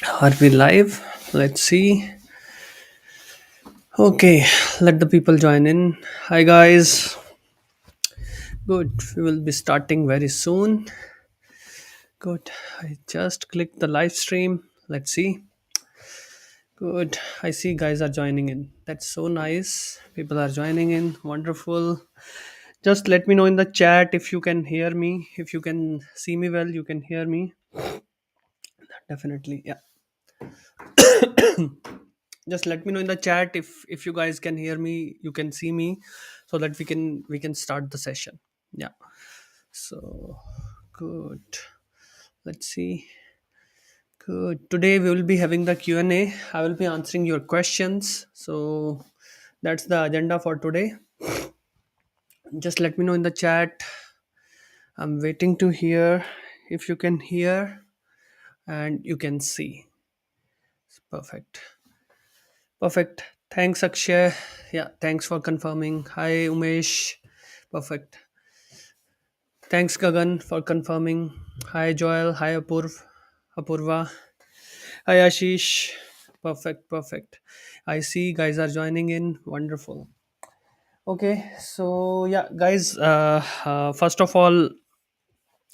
Are we live? Let's see. Okay, let the people join in. Hi, guys. Good. We will be starting very soon. Good. I just clicked the live stream. Let's see. Good. I see guys are joining in. That's so nice. People are joining in. Wonderful. Just let me know in the chat if you can hear me. If you can see me well, you can hear me. Definitely. Yeah. Just let me know in the chat if you guys can hear me, you can see me, so that we can start the session. Yeah. So good. Let's see. Good. Today we will be having the Q&A. I will be answering your questions. So that's the agenda for today. Just let me know in the chat. I'm waiting to hear if you can hear and you can see. Perfect. Perfect. Thanks, Akshay. Yeah, thanks for confirming. Hi, Umesh. Perfect. Thanks, Gagan, for confirming. Hi, Joel. Hi, Apurva. Hi, Ashish. Perfect, perfect. I see guys are joining in. Wonderful. Okay, so yeah, guys. First of all,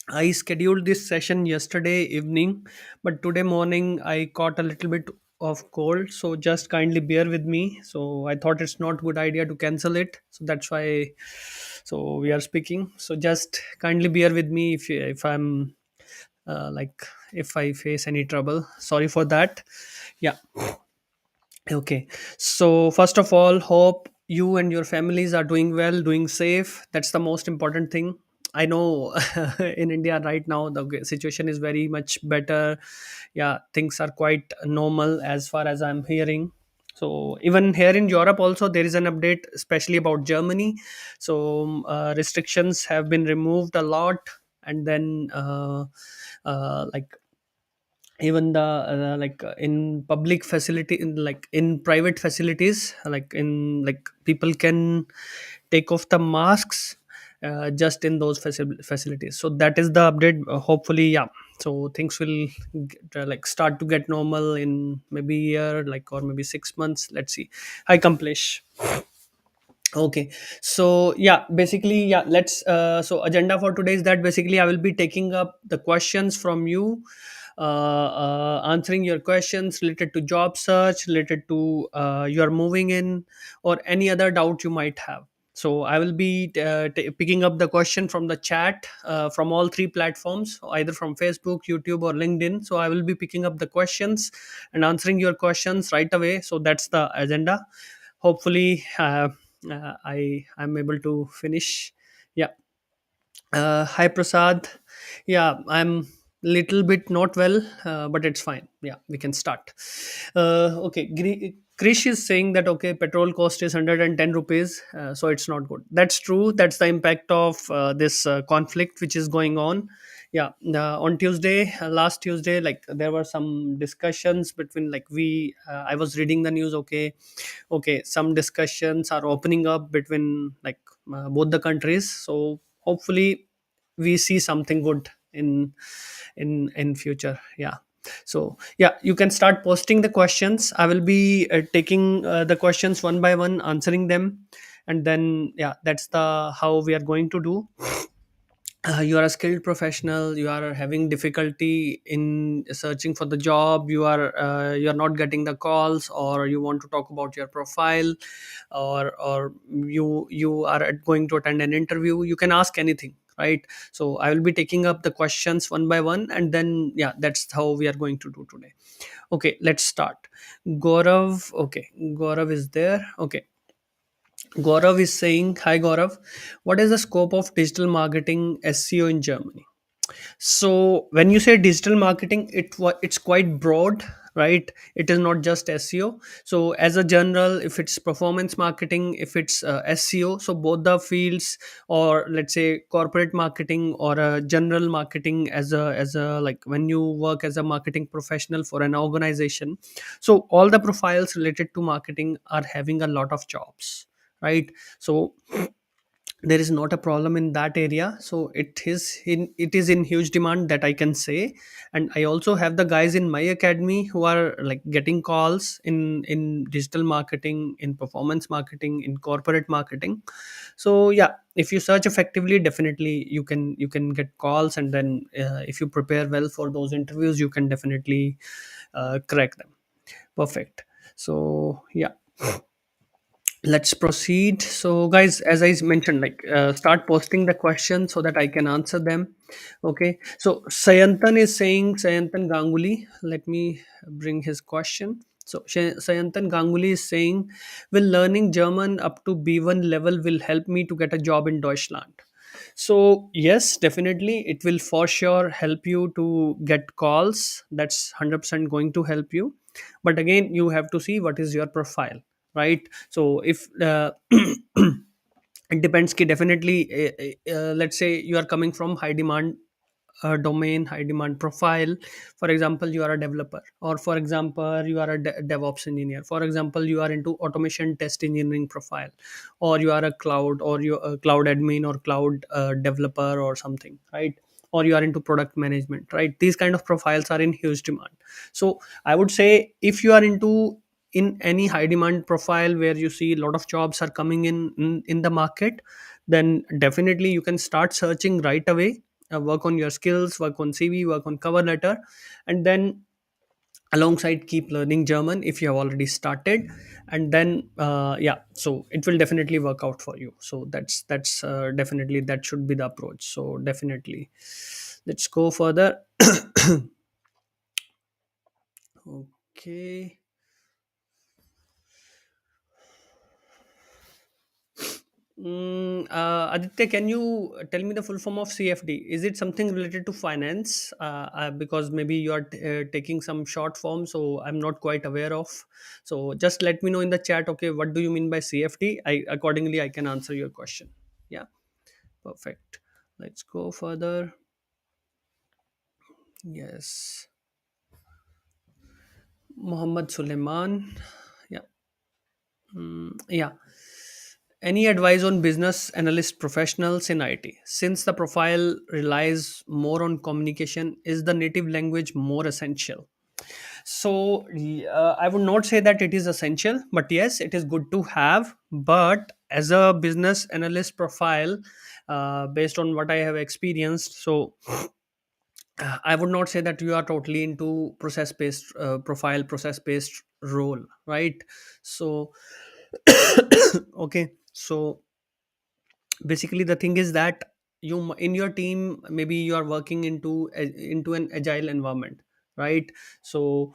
I scheduled this session yesterday evening, but today morning I caught a little bit of cold, so just kindly bear with me. So I thought it's not good idea to cancel it, so that's why. So we are speaking. So just kindly bear with me if I'm like if I face any trouble. Sorry for that. Yeah. Okay. So first of all, hope you and your families are doing well, doing safe. That's the most important thing. I know in India right now the situation is very much better. Yeah, things are quite normal as far as I'm hearing. So even here in Europe also there is an update, especially about Germany. So restrictions have been removed a lot, and then like even the in public facility, in like in private facilities, like in like people can take off the masks just in those facilities. So that is the update. Hopefully, yeah, so things will like start to get normal in maybe a year, like, or maybe 6 months. Let's see. Hi, Kamlesh. Okay, so yeah, basically, yeah, let's so agenda for today is that basically I will be taking up the questions from you, answering your questions related to job search, related to your moving in, or any other doubt you might have. So I will be picking up the question from the chat, from all three platforms, either from Facebook, YouTube, or LinkedIn. So I will be picking up the questions and answering your questions right away. So that's the agenda. Hopefully I'm able to finish. Yeah. Hi, Prasad. Yeah, I'm little bit not well, but it's fine. Yeah, we can start. Okay, Krish is saying that okay, petrol cost is 110 rupees, so it's not good. That's true. That's the impact of this conflict which is going on. Yeah, on Tuesday, last Tuesday, like there were some discussions between, like, I was reading the news. Okay, okay, some discussions are opening up between, like, both the countries. So hopefully we see something good in future. Yeah. So yeah, you can start posting the questions. I will be taking the questions one by one, answering them, and then yeah, that's the how we are going to do. You are a skilled professional, you are having difficulty in searching for the job, you are not getting the calls, or you want to talk about your profile, or you are going to attend an interview, you can ask anything, right? So I will be taking up the questions one by one, and then yeah, that's how we are going to do today. Okay, let's start. Gaurav. Okay, Gaurav is there. Okay, Gaurav is saying, hi Gaurav, what is the scope of digital marketing SEO in Germany? So when you say digital marketing, it's quite broad, right? It is not just SEO. So as a general, if it's performance marketing, if it's SEO, so both the fields, or let's say corporate marketing or general marketing, as a like when you work as a marketing professional for an organization, so all the profiles related to marketing are having a lot of jobs, right? So there is not a problem in that area. So it is in huge demand, that I can say. And I also have the guys in my academy who are like getting calls in digital marketing, in performance marketing, in corporate marketing. So yeah, if you search effectively, definitely you can get calls, and then if you prepare well for those interviews, you can definitely crack them. Perfect. So yeah, let's proceed. So guys, as I mentioned, like start posting the questions so that I can answer them. Okay, so Sayantan Ganguly, let me bring his question. So Sayantan Ganguly is saying, will learning German up to B1 level will help me to get a job in Deutschland? So yes, definitely it will for sure help you to get calls. That's 100% going to help you. But again, you have to see what is your profile, right? So if it depends ki definitely, let's say you are coming from high demand domain, high demand profile. For example, you are a developer, or for example you are a DevOps engineer, for example you are into automation test engineering profile, or you are a cloud, or you are a cloud admin, or cloud developer or something, right? Or you are into product management, right? These kind of profiles are in huge demand. So I would say, if you are into in any high demand profile where you see a lot of jobs are coming in the market, then definitely you can start searching right away. Work on your skills, work on CV, work on cover letter, and then alongside keep learning German if you have already started. And then yeah, so it will definitely work out for you. So that's definitely, that should be the approach. So definitely, let's go further. Okay. Aditya, can you tell me the full form of CFD? Is it something related to finance? Because maybe you are taking some short form, so I'm not quite aware of. So just let me know in the chat. Okay, what do you mean by CFD? Accordingly I can answer your question. Yeah, perfect. Let's go further. Yes, Muhammad Suleiman. Yeah. Yeah. Any advice on business analyst professionals in IT? Since the profile relies more on communication, is the native language more essential? So, I would not say that it is essential, but yes, it is good to have. But as a business analyst profile, based on what I have experienced, so I would not say that you are totally into process based profile, process based role, right? So, okay, so basically the thing is that in your team, maybe you are working into an agile environment, right? So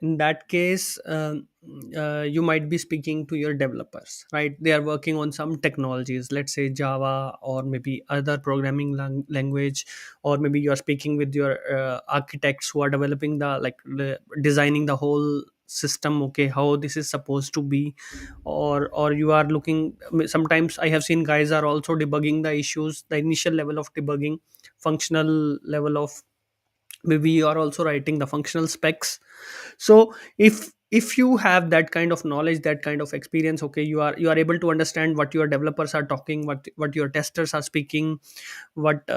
in that case, you might be speaking to your developers, right? They are working on some technologies, let's say Java, or maybe other programming language. Or maybe you are speaking with your architects who are developing designing the whole system, okay, how this is supposed to be. Or you are looking, sometimes I have seen guys are also debugging the issues, the initial level of debugging, functional level of, maybe you are also writing the functional specs. So if you have that kind of knowledge, that kind of experience, okay, you are able to understand what your developers are talking, what your testers are speaking, what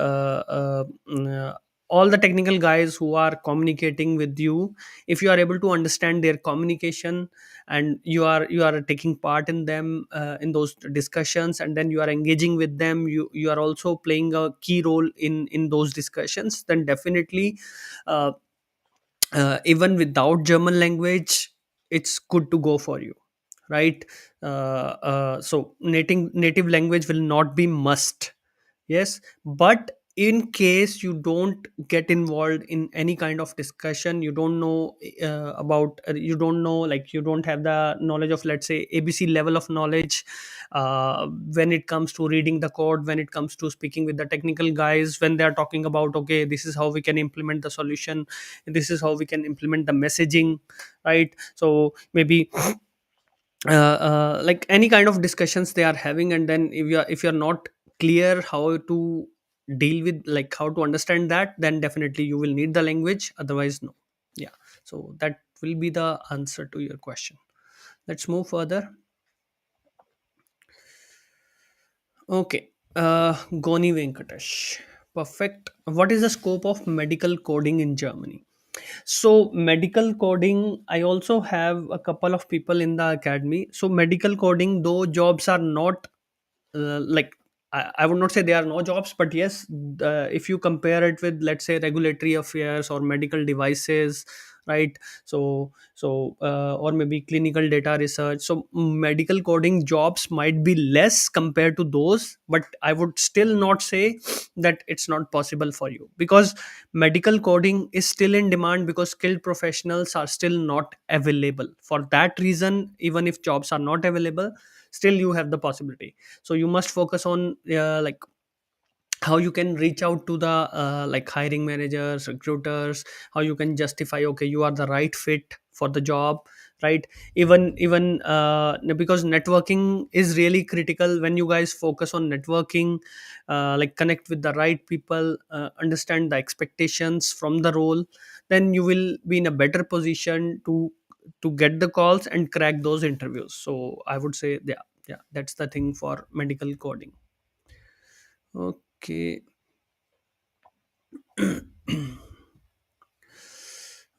all the technical guys who are communicating with you, if you are able to understand their communication, and you are taking part in them, in those discussions, and then you are engaging with them, you are also playing a key role in those discussions, then definitely, uh, even without German language, it's good to go for you, right? So native language will not be must. Yes, but in case you don't get involved in any kind of discussion, you don't know about you don't know, like you don't have the knowledge of, let's say, ABC level of knowledge, when it comes to reading the code, when it comes to speaking with the technical guys, when they are talking about, okay, this is how we can implement the solution, this is how we can implement the messaging, right? So maybe like any kind of discussions they are having, and then if you're not clear how to deal with, like how to understand that, then definitely you will need the language, otherwise no. Yeah, so that will be the answer to your question. Let's move further. Okay. Goni Venkatesh. Perfect. What is the scope of medical coding in Germany? So, medical coding, I also have a couple of people in the academy. So, medical coding, though jobs are not like, I would not say there are no jobs, but yes, if you compare it with, let's say, regulatory affairs or medical devices, right? Or maybe clinical data research. So medical coding jobs might be less compared to those, but I would still not say that it's not possible for you, because medical coding is still in demand, because skilled professionals are still not available. For that reason, even if jobs are not available, still you have the possibility. So you must focus on like how you can reach out to the like hiring managers, recruiters, how you can justify, okay, you are the right fit for the job, right? Even because networking is really critical. When you guys focus on networking, like connect with the right people, understand the expectations from the role, then you will be in a better position to get the calls and crack those interviews. So I would say, yeah, that's the thing for medical coding. Okay.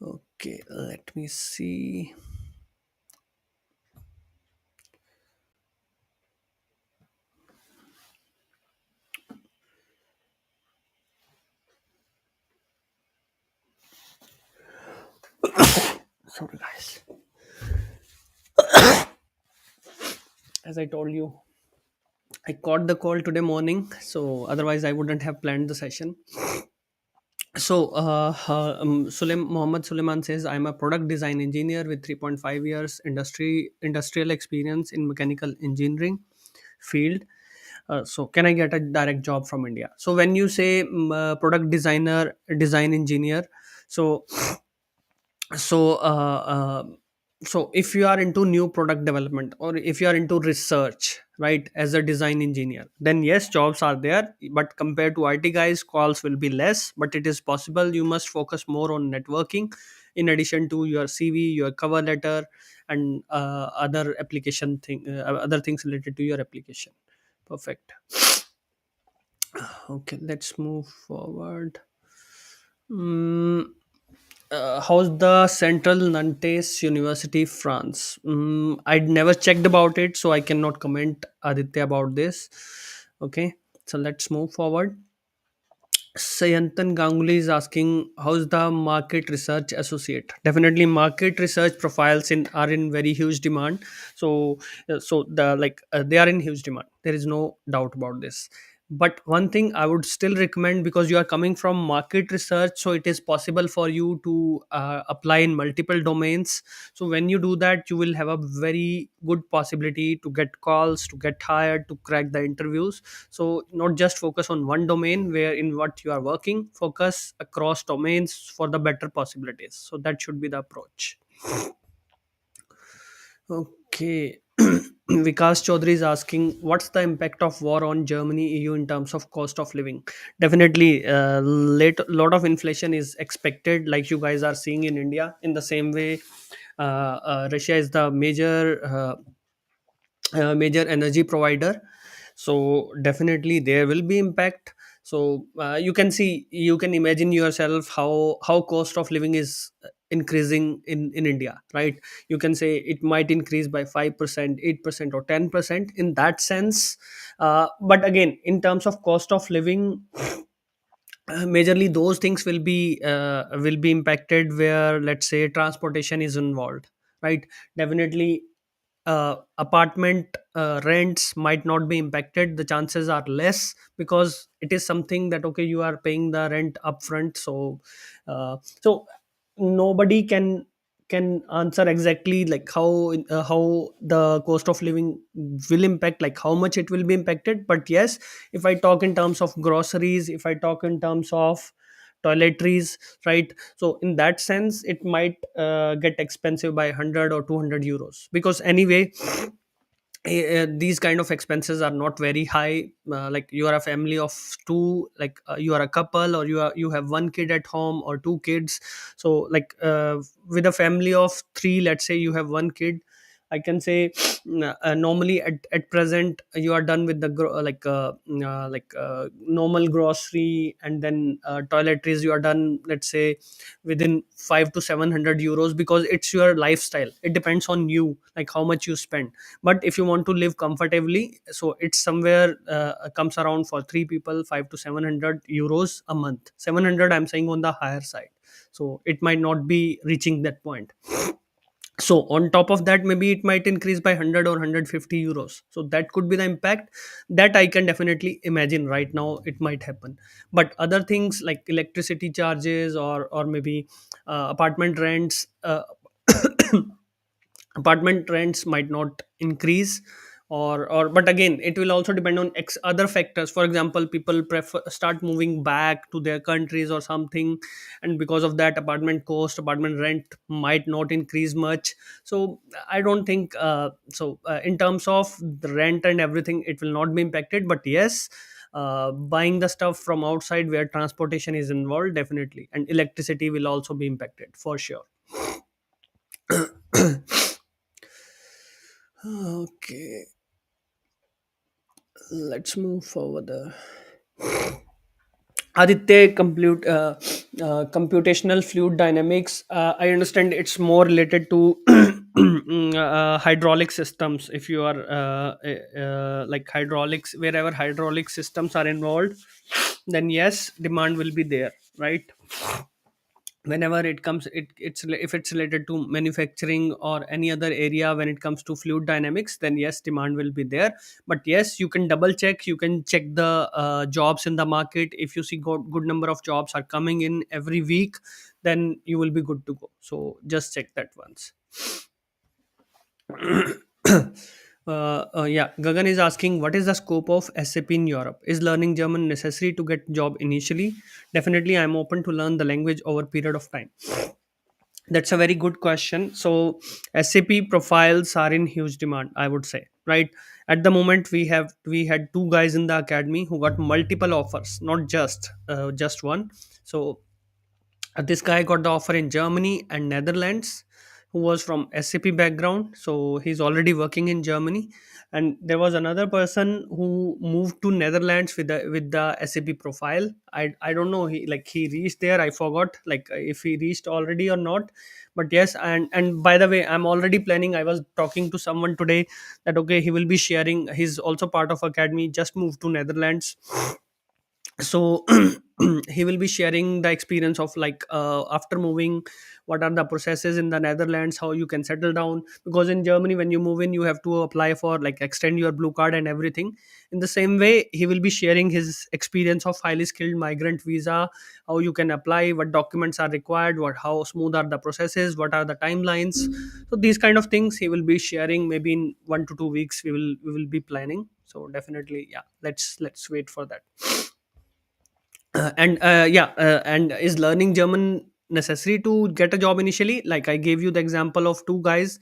Okay, let me see. Sorry, guys. As I told you, I caught the call today morning, so otherwise I wouldn't have planned the session. So, Mohammed Suleiman says, I'm a product design engineer with 3.5 years industrial experience in mechanical engineering field. So, can I get a direct job from India? So, when you say product designer, design engineer, so so uh, uh, so if you are into new product development, or if you are into research, right, as a design engineer, then yes, jobs are there, but compared to IT guys, calls will be less, but it is possible. You must focus more on networking in addition to your CV, your cover letter, and other things related to your application. Perfect. Okay, let's move forward. Mm, how's the Central Nantes University, France? I'd never checked about it, so I cannot comment, Aditya, about this. Okay, so let's move forward. Sayantan Ganguly is asking, how's the market research associate? Definitely, market research profiles are in very huge demand. So, they are in huge demand. There is no doubt about this. But one thing I would still recommend, because you are coming from market research, so it is possible for you to apply in multiple domains. So when you do that, you will have a very good possibility to get calls, to get hired, to crack the interviews. So not just focus on one domain where in what you are working, focus across domains for the better possibilities. So that should be the approach. Okay. Vikas Chaudhary is asking, what's the impact of war on Germany, EU in terms of cost of living? Definitely, lot of inflation is expected, like you guys are seeing in India. In the same way, Russia is the major energy provider, so definitely there will be impact. So you can imagine yourself how cost of living is increasing in India, right? You can say it might increase by 5%, 8%, or 10% in that sense. But again, in terms of cost of living, majorly those things will be impacted where, let's say, transportation is involved, right? Definitely, apartment rents might not be impacted. The chances are less, because it is something that, okay, you are paying the rent upfront. So nobody can answer exactly like how the cost of living will impact, like how much it will be impacted. But yes, if I talk in terms of groceries, if I talk in terms of toiletries, right? So in that sense, it might get expensive by 100 or 200 euros, because anyway, these kind of expenses are not very high. Like you are a family of two, like you are a couple, or you have one kid at home, or two kids. So like with a family of three, let's say you have one kid, I can say normally at present you are done with the normal grocery, and then toiletries you are done, let's say, within 5 to 700 euros, because it's your lifestyle. It depends on you, like how much you spend. But if you want to live comfortably, so it's somewhere comes around for three people 5 to 700 euros a month. 700, I'm saying, on the higher side. So it might not be reaching that point. So on top of that, maybe it might increase by 100 or 150 euros. So that could be the impact that I can definitely imagine right now it might happen. But other things like electricity charges, or maybe apartment rents, apartment rents might not increase, or but again, it will also depend on other factors. For example, people prefer start moving back to their countries or something, and because of that, apartment rent might not increase much. So I don't think in terms of the rent and everything, it will not be impacted. But yes, buying the stuff from outside where transportation is involved, definitely, and electricity will also be impacted for sure. Okay, let's move forward. Aditya, computational fluid dynamics. I understand it's more related to hydraulic systems. If you are like hydraulics, wherever hydraulic systems are involved, then yes, demand will be there, right? Whenever it comes, if it's related to manufacturing or any other area, when it comes to fluid dynamics, then yes, demand will be there. But yes, you can double check, you can check the jobs in the market. If you see good number of jobs are coming in every week, then you will be good to go. So just check that once. Yeah, Gagan is asking, what is the scope of SAP in Europe? Is learning German necessary to get job initially? Definitely, I'm open to learn the language over period of time. That's a very good question. So SAP profiles are in huge demand, I would say, right? At the moment, we had two guys in the academy who got multiple offers, not just one. So this guy got the offer in Germany and Netherlands, who was from SAP background. So he's already working in Germany. And there was another person who moved to Netherlands with the SAP profile. I don't know, he reached there. I forgot like if he reached already or not. But yes, and by the way, I'm already planning. I was talking to someone today that okay, he will be sharing. He's also part of academy. Just moved to Netherlands, so he will be sharing the experience of like after moving, what are the processes in the Netherlands, how you can settle down, because in Germany when you move in, you have to apply for like extend your blue card and everything. In the same way, he will be sharing his experience of highly skilled migrant visa, how you can apply, what documents are required, what how smooth are the processes, what are the timelines. So these kind of things he will be sharing. Maybe in 1 to 2 weeks we will be planning. So definitely, yeah, let's wait for that. And is learning German necessary to get a job initially? Like I gave you the example of two guys,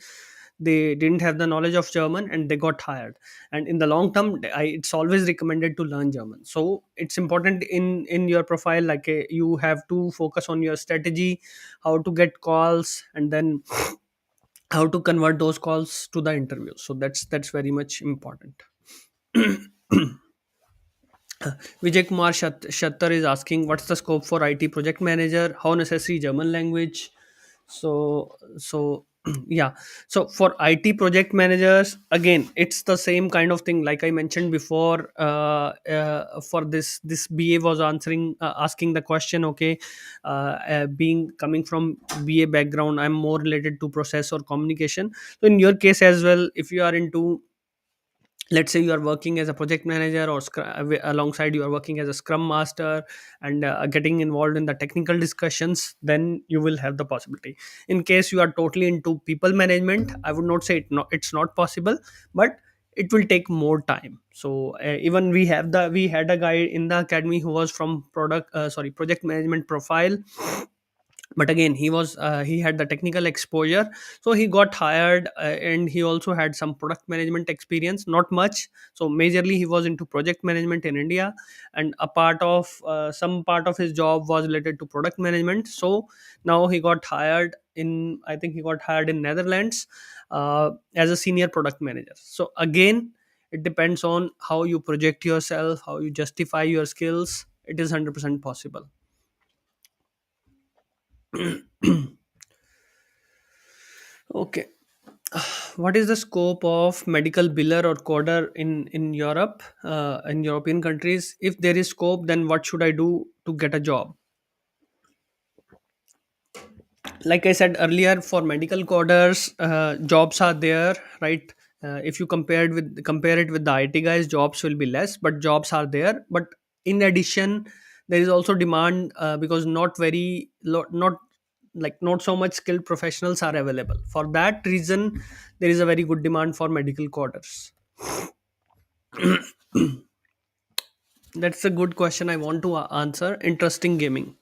they didn't have the knowledge of German and they got hired. And in the long term, it's always recommended to learn German. So it's important in your profile, like you have to focus on your strategy, how to get calls, and then how to convert those calls to the interviews. So that's very much important. Vijay Kumar Shattar is asking, what's the scope for IT project manager? How necessary German language? So yeah. So for IT project managers, again, it's the same kind of thing. Like I mentioned before, for this BA was asking the question. Okay, being coming from BA background, I'm more related to process or communication. So in your case as well, if you are into, let's say, you are working as a project manager, or alongside you are working as a scrum master, and getting involved in the technical discussions, then you will have the possibility. In case you are totally into people management, I would not say it's not possible, but it will take more time. So even we had a guy in the academy who was from project management profile, but again he had the technical exposure, so he got hired, and he also had some product management experience, not much. So majorly he was into project management in India, and a part of some part of his job was related to product management. So now he got hired in, I think he got hired in Netherlands, as a senior product manager. So again, it depends on how you project yourself, how you justify your skills. It is 100% possible. Okay. What is the scope of medical biller or coder in Europe, in European countries? If there is scope, then what should I do to get a job? Like I said earlier, for medical coders, jobs are there, right? If you compare it with the IT guys, jobs will be less, but jobs are there. But in addition, there is also demand, because not like not so much skilled professionals are available. For that reason, there is a very good demand for medical coders. That's a good question I want to answer. Interesting gaming.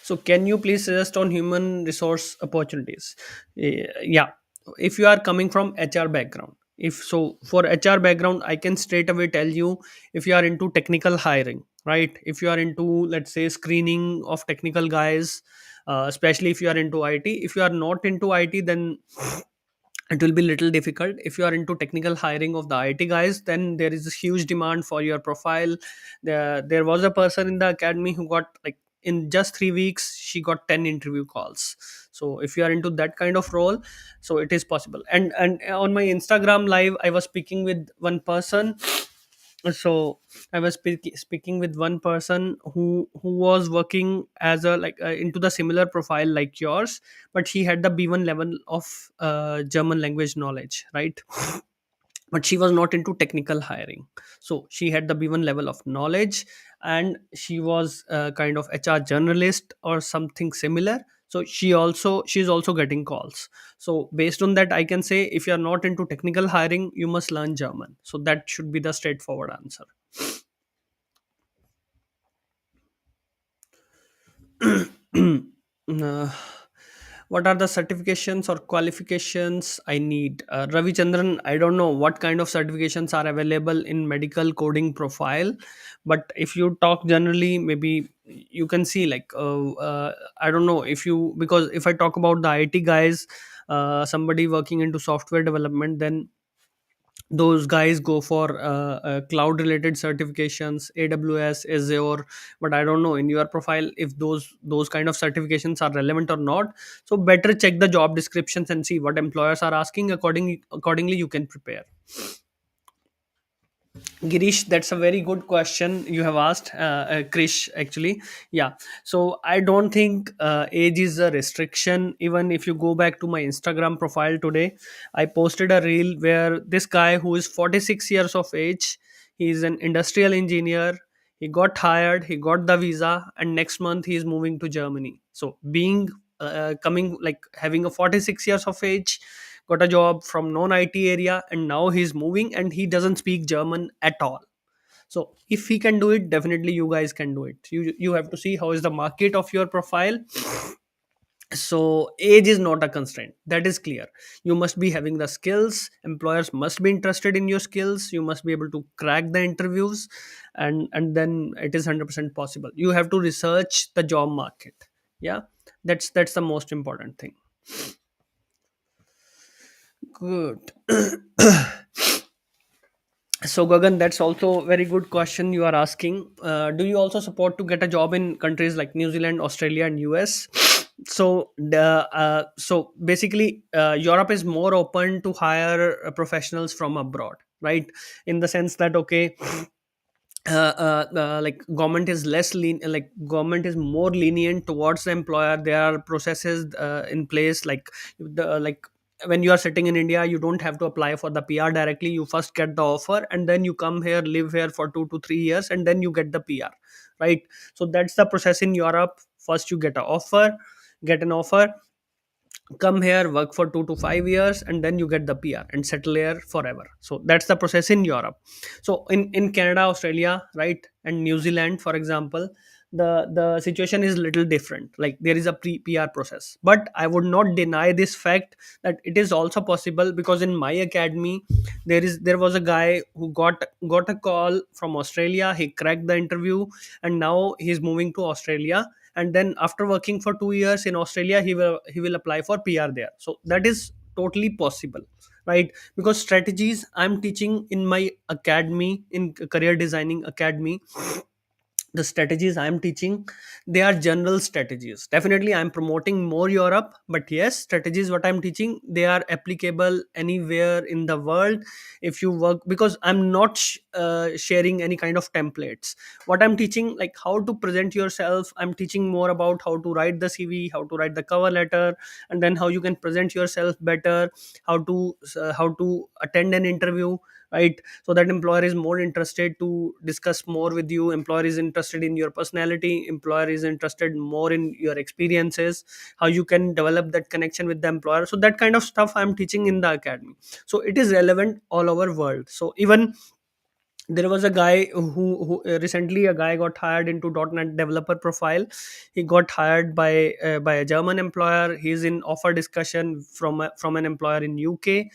So, can you please suggest on human resource opportunities? Yeah, if you are coming from HR background, if so, for HR background, I can straight away tell you, if you are into technical hiring, right? If you are into, let's say, screening of technical guys, especially if you are into IT. If you are not into IT, then it will be little difficult. If you are into technical hiring of the IT guys, then there is a huge demand for your profile. There was a person in the academy who got, like, in just 3 weeks she got 10 interview calls. So if you are into that kind of role, so it is possible. And on my Instagram live, I was speaking with one person. So I was speaking with one person who was working as a, like, into the similar profile like yours, but he had the B1 level of German language knowledge, right? But she was not into technical hiring. So she had the B1 level of knowledge, and she was a kind of HR journalist or something similar. So she's also getting calls. So based on that, I can say, if you are not into technical hiring, you must learn German. So that should be the straightforward answer. Uh, what are the certifications or qualifications I need? Ravi Chandran, I don't know what kind of certifications are available in medical coding profile, but if you talk generally, maybe you can see, like, I don't know if you, because if I talk about the IT guys, somebody working into software development, then those guys go for cloud related certifications, AWS, Azure. But I don't know in your profile if those kind of certifications are relevant or not. So better check the job descriptions and see what employers are asking. Accordingly you can prepare. Girish, that's a very good question you have asked, Krish, actually. Yeah. So I don't think age is a restriction. Even if you go back to my Instagram profile today, I posted a reel where this guy who is 46 years of age, he is an industrial engineer. He got hired, he got the visa, and next month he is moving to Germany. So being coming, like, having a 46 years of age, got a job from non IT area, and now he's moving and he doesn't speak German at all. So if he can do it, definitely you guys can do it. You have to see how is the market of your profile. So age is not a constraint, that is clear. You must be having the skills, employers must be interested in your skills, you must be able to crack the interviews, and then it is 100% possible. You have to research the job market. Yeah, that's the most important thing. Good. So Gagan, that's also very good question you are asking. Do you also support to get a job in countries like New Zealand, Australia, and US? So basically, Europe is more open to hire professionals from abroad, right? In the sense that, okay, like, government is more lenient towards the employer. There are processes in place, like, when you are sitting in India, you don't have to apply for the PR directly. You first get the offer, and then you come here, live here for 2 to 3 years, and then you get the PR, right? So that's the process in Europe. First you get an offer, come here, work for 2 to 5 years, and then you get the PR and settle here forever. So that's the process in Europe. So in Canada, Australia, right, and New Zealand, for example, the situation is little different, like there is a PR process. But I would not deny this fact that it is also possible, because in my academy there was a guy who got a call from Australia. He cracked the interview, and now he's moving to Australia, and then after working for 2 years in Australia, he will apply for PR there. So that is totally possible, right? Because strategies I'm teaching in my academy, in career designing academy, the strategies I'm teaching, they are general strategies. Definitely I'm promoting more Europe, but yes, strategies what I'm teaching, they are applicable anywhere in the world. If you work, because I'm not sharing any kind of templates. What I'm teaching, like how to present yourself, I'm teaching more about how to write the CV, how to write the cover letter, and then how you can present yourself better, how to attend an interview, right? So that employer is more interested to discuss more with you, employer is interested in your personality, employer is interested more in your experiences, how you can develop that connection with the employer. So that kind of stuff I'm teaching in the academy. So it is relevant all over world. So even there was a guy who recently, a guy got hired into .NET developer profile. He got hired by a German employer. He's in offer discussion from an employer in UK,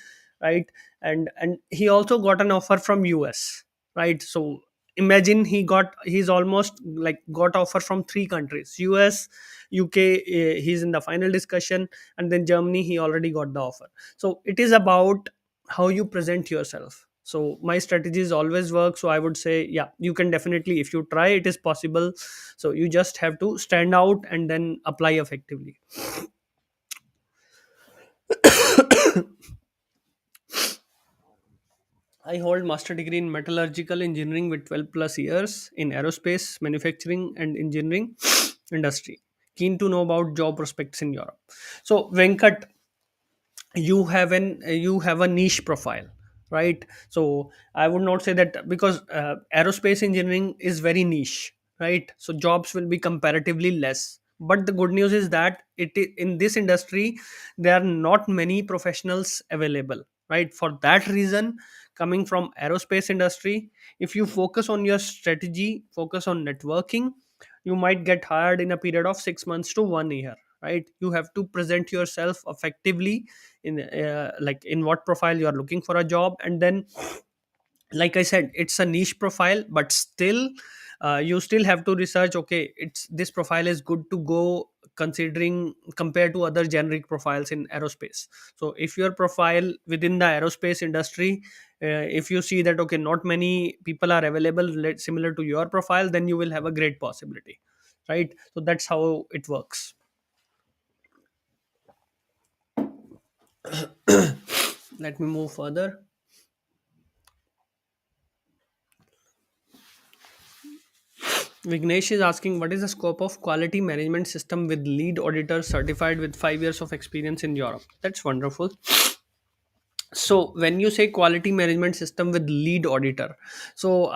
right? And he also got an offer from US, right? So imagine he's almost like got offer from three countries: US, UK. He's in the final discussion, and then Germany, he already got the offer. So it is about how you present yourself. So my strategies always work. So I would say, yeah, you can definitely, if you try, it is possible. So you just have to stand out and then apply effectively. I hold master degree in metallurgical engineering with 12 plus years in aerospace, manufacturing and engineering industry. Keen to know about job prospects in Europe. So Venkat, you have a niche profile, right? So I would not say that, because aerospace engineering is very niche, right? So jobs will be comparatively less. But the good news is that in this industry there are not many professionals available, right? For that reason, coming from aerospace industry, if you focus on your strategy, focus on networking, you might get hired in a period of 6 months to 1 year, right? You have to present yourself effectively in like in what profile you are looking for a job. And then, like I said, it's a niche profile, but still you still have to research, okay, it's this profile is good to go, considering compared to other generic profiles in aerospace. So if your profile within the aerospace industry, if you see that, okay, not many people are available similar to your profile, then you will have a great possibility, right? So that's how it works. Let me move further. Vignesh is asking, what is the scope of quality management system with lead auditor certified with 5 years of experience in Europe? That's wonderful. So when you say quality management system with lead auditor, so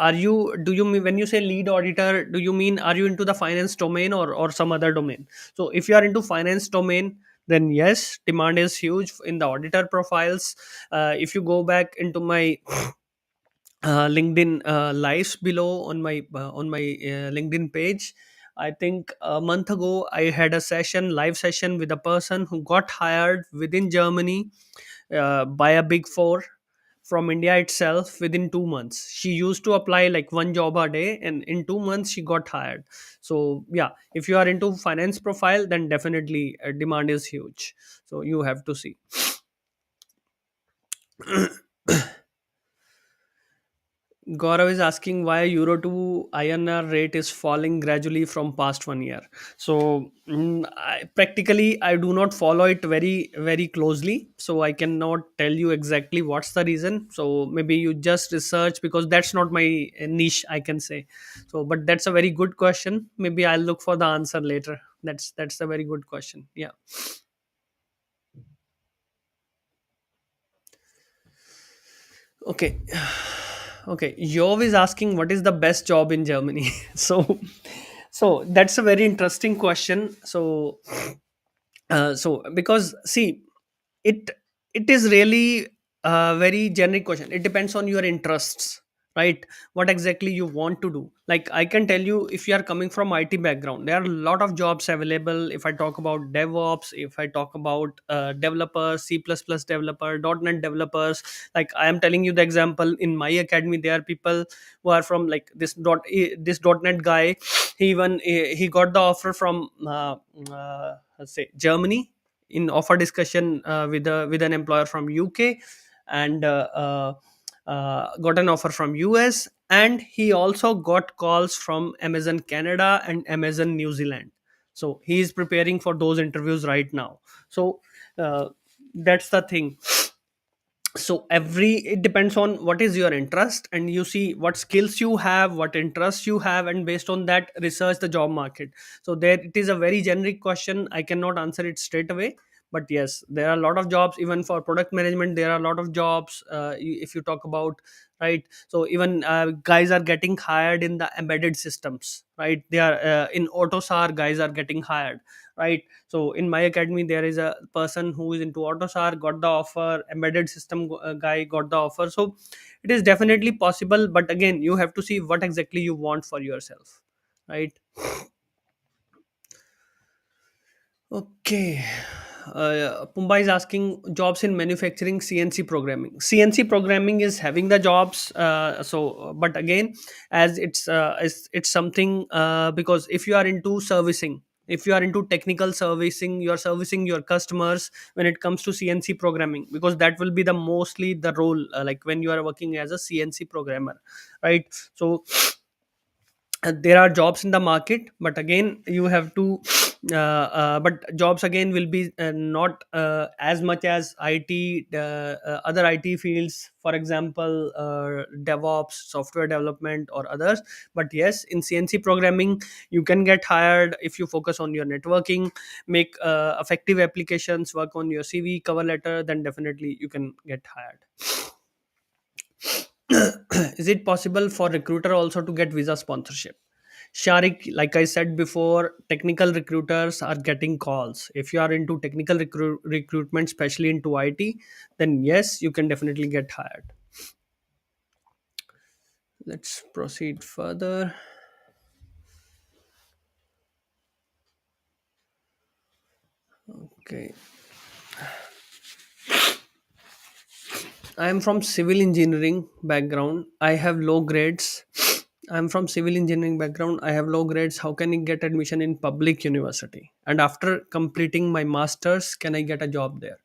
do you mean, when you say lead auditor, do you mean, are you into the finance domain, or some other domain? So if you are into finance domain, then yes, demand is huge in the auditor profiles. If you go back into my LinkedIn lives below on my LinkedIn page. I think a month ago I had a live session with a person who got hired within Germany by a big four from India itself within 2 months. She used to apply like one job a day, and in 2 months she got hired. So yeah, if you are into finance profile, then definitely demand is huge. So you have to see. Gaurav is asking why Euro to INR rate is falling gradually from past 1 year. So practically, I do not follow it very very closely, so I cannot tell you exactly what's the reason. So maybe you just research, because that's not my niche, I can say. So, but that's a very good question. Maybe I'll look for the answer later. That's a very good question. Yeah. Okay. Okay. Jov is asking what is the best job in Germany. So that's a very interesting question. So because see, it it is really a very generic question. It depends on your interests, right? What exactly you want to do. Like, I can tell you, if you are coming from IT background, there are a lot of jobs available. If I talk about DevOps, if I talk about developers, C++ developer, .NET developers. Like, I am telling you the example in my academy, there are people who are from, like, this .NET guy. He got the offer from let's say Germany, in offer discussion with an employer from UK, and got an offer from US, and he also got calls from Amazon Canada and Amazon New Zealand. So he is preparing for those interviews right now. So uh, that's the thing. So every it depends on what is your interest, and you see what skills you have, what interests you have, and based on that, research the job market. So there, it is a very generic question, I cannot answer it straight away. But yes, there are a lot of jobs. Even for product management, there are a lot of jobs. If you talk about, right, so even guys are getting hired in the embedded systems, right? They are in AutoSAR, guys are getting hired, right? So in my academy, there is a person who is into AutoSAR, got the offer. Embedded system guy got the offer. So it is definitely possible, but again, you have to see what exactly you want for yourself, right? Okay. Pumba is asking jobs in manufacturing, CNC programming. CNC programming is having the jobs. But again, as it's something, because if you are into servicing, if you are into technical servicing, you are servicing your customers when it comes to CNC programming, because that will be the mostly the role, like when you are working as a CNC programmer, right? So there are jobs in the market, but again, you have to but jobs again will be not as much as IT, other IT fields, for example, DevOps, software development, or others. But yes, in CNC programming, you can get hired if you focus on your networking, make effective applications, work on your CV, cover letter, then definitely you can get hired. Is it possible for recruiter also to get visa sponsorship? Sharik, like I said before, technical recruiters are getting calls. If you are into technical recruitment, especially into IT, then yes, you can definitely get hired. Let's proceed further. Okay. I am from civil engineering background. I have low grades. I'm from civil engineering background. I have low grades. How can I get admission in public university? And after completing my masters, can I get a job there?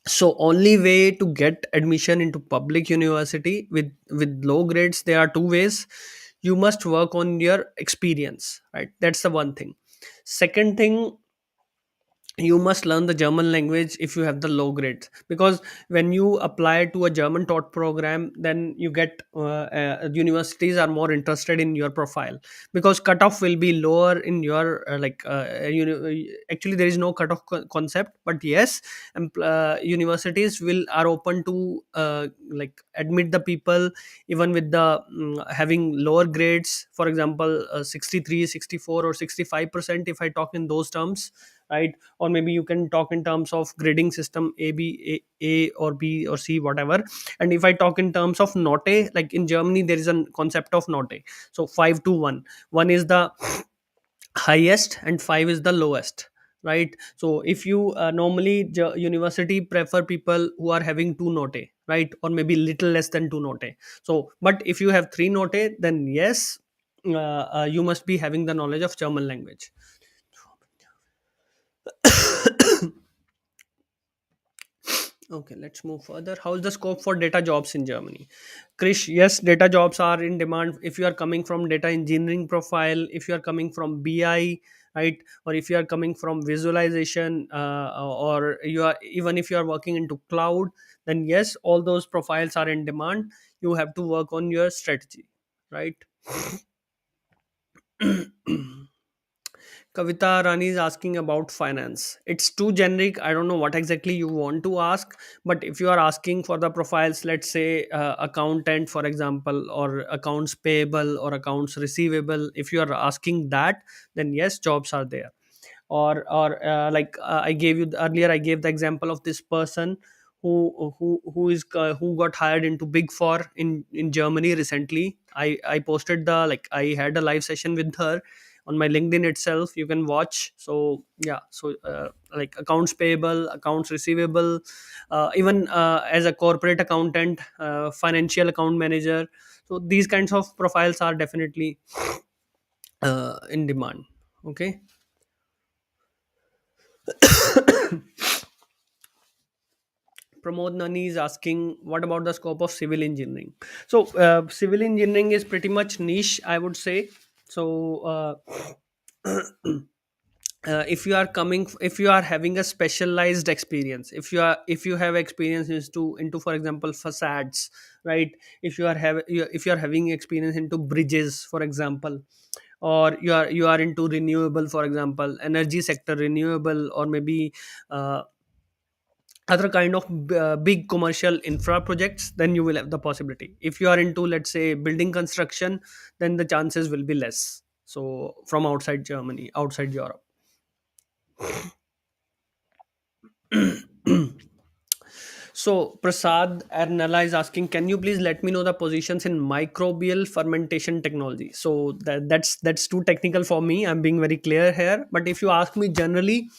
So only way to get admission into public university with low grades, there are two ways. You must work on your experience, right? That's the one thing. Second thing, you must learn the German language if you have the low grades, because when you apply to a German taught program, then you get universities are more interested in your profile, because cutoff will be lower in your actually there is no cutoff concept, but yes, universities will are open to like admit the people even with the having lower grades, for example 63, 64, or 65%, if I talk in those terms, right? Or maybe you can talk in terms of grading system, A or B or C, whatever. And if I talk in terms of note, like in Germany there is a concept of note. So 5 to 1, 1 is the highest and 5 is the lowest, right? So if you normally university prefer people who are having 2 note, right? Or maybe little less than 2 note. So but if you have 3 note, then yes, you must be having the knowledge of German language. Okay, let's move further. How is the scope for data jobs in Germany? Krish, yes, data jobs are in demand. If you are coming from data engineering profile, if you are coming from BI, right, or if you are coming from visualization, or you are even if you are working into cloud, then yes, all those profiles are in demand. You have to work on your strategy, right? Kavita Rani is asking about finance. It's too generic. I don't know what exactly you want to ask, but if you are asking for the profiles, let's say accountant, for example, or accounts payable or accounts receivable, if you are asking that, then yes, jobs are there. Or I gave you earlier, I gave the example of this person who got hired into Big Four in Germany recently. I posted the, like, I had a live session with her on my LinkedIn itself. You can watch. So yeah, so like accounts payable, accounts receivable, even as a corporate accountant, financial account manager. So these kinds of profiles are definitely in demand. Okay. Pramod Nani is asking, what about the scope of civil engineering? So, civil engineering is pretty much niche, I would say. So, if you are having a specialized experience, if you have experience into, for example, facades, right? If you are having experience into bridges, for example, or you are into renewable, for example, energy sector, renewable, or maybe uh, other kind of big commercial infra projects, then you will have the possibility. If you are into, let's say, building construction, then the chances will be less. So from outside Germany, outside Europe. So Prasad Arnala is asking, can you please let me know the positions in microbial fermentation technology? So that's too technical for me. I'm being very clear here. But if you ask me generally,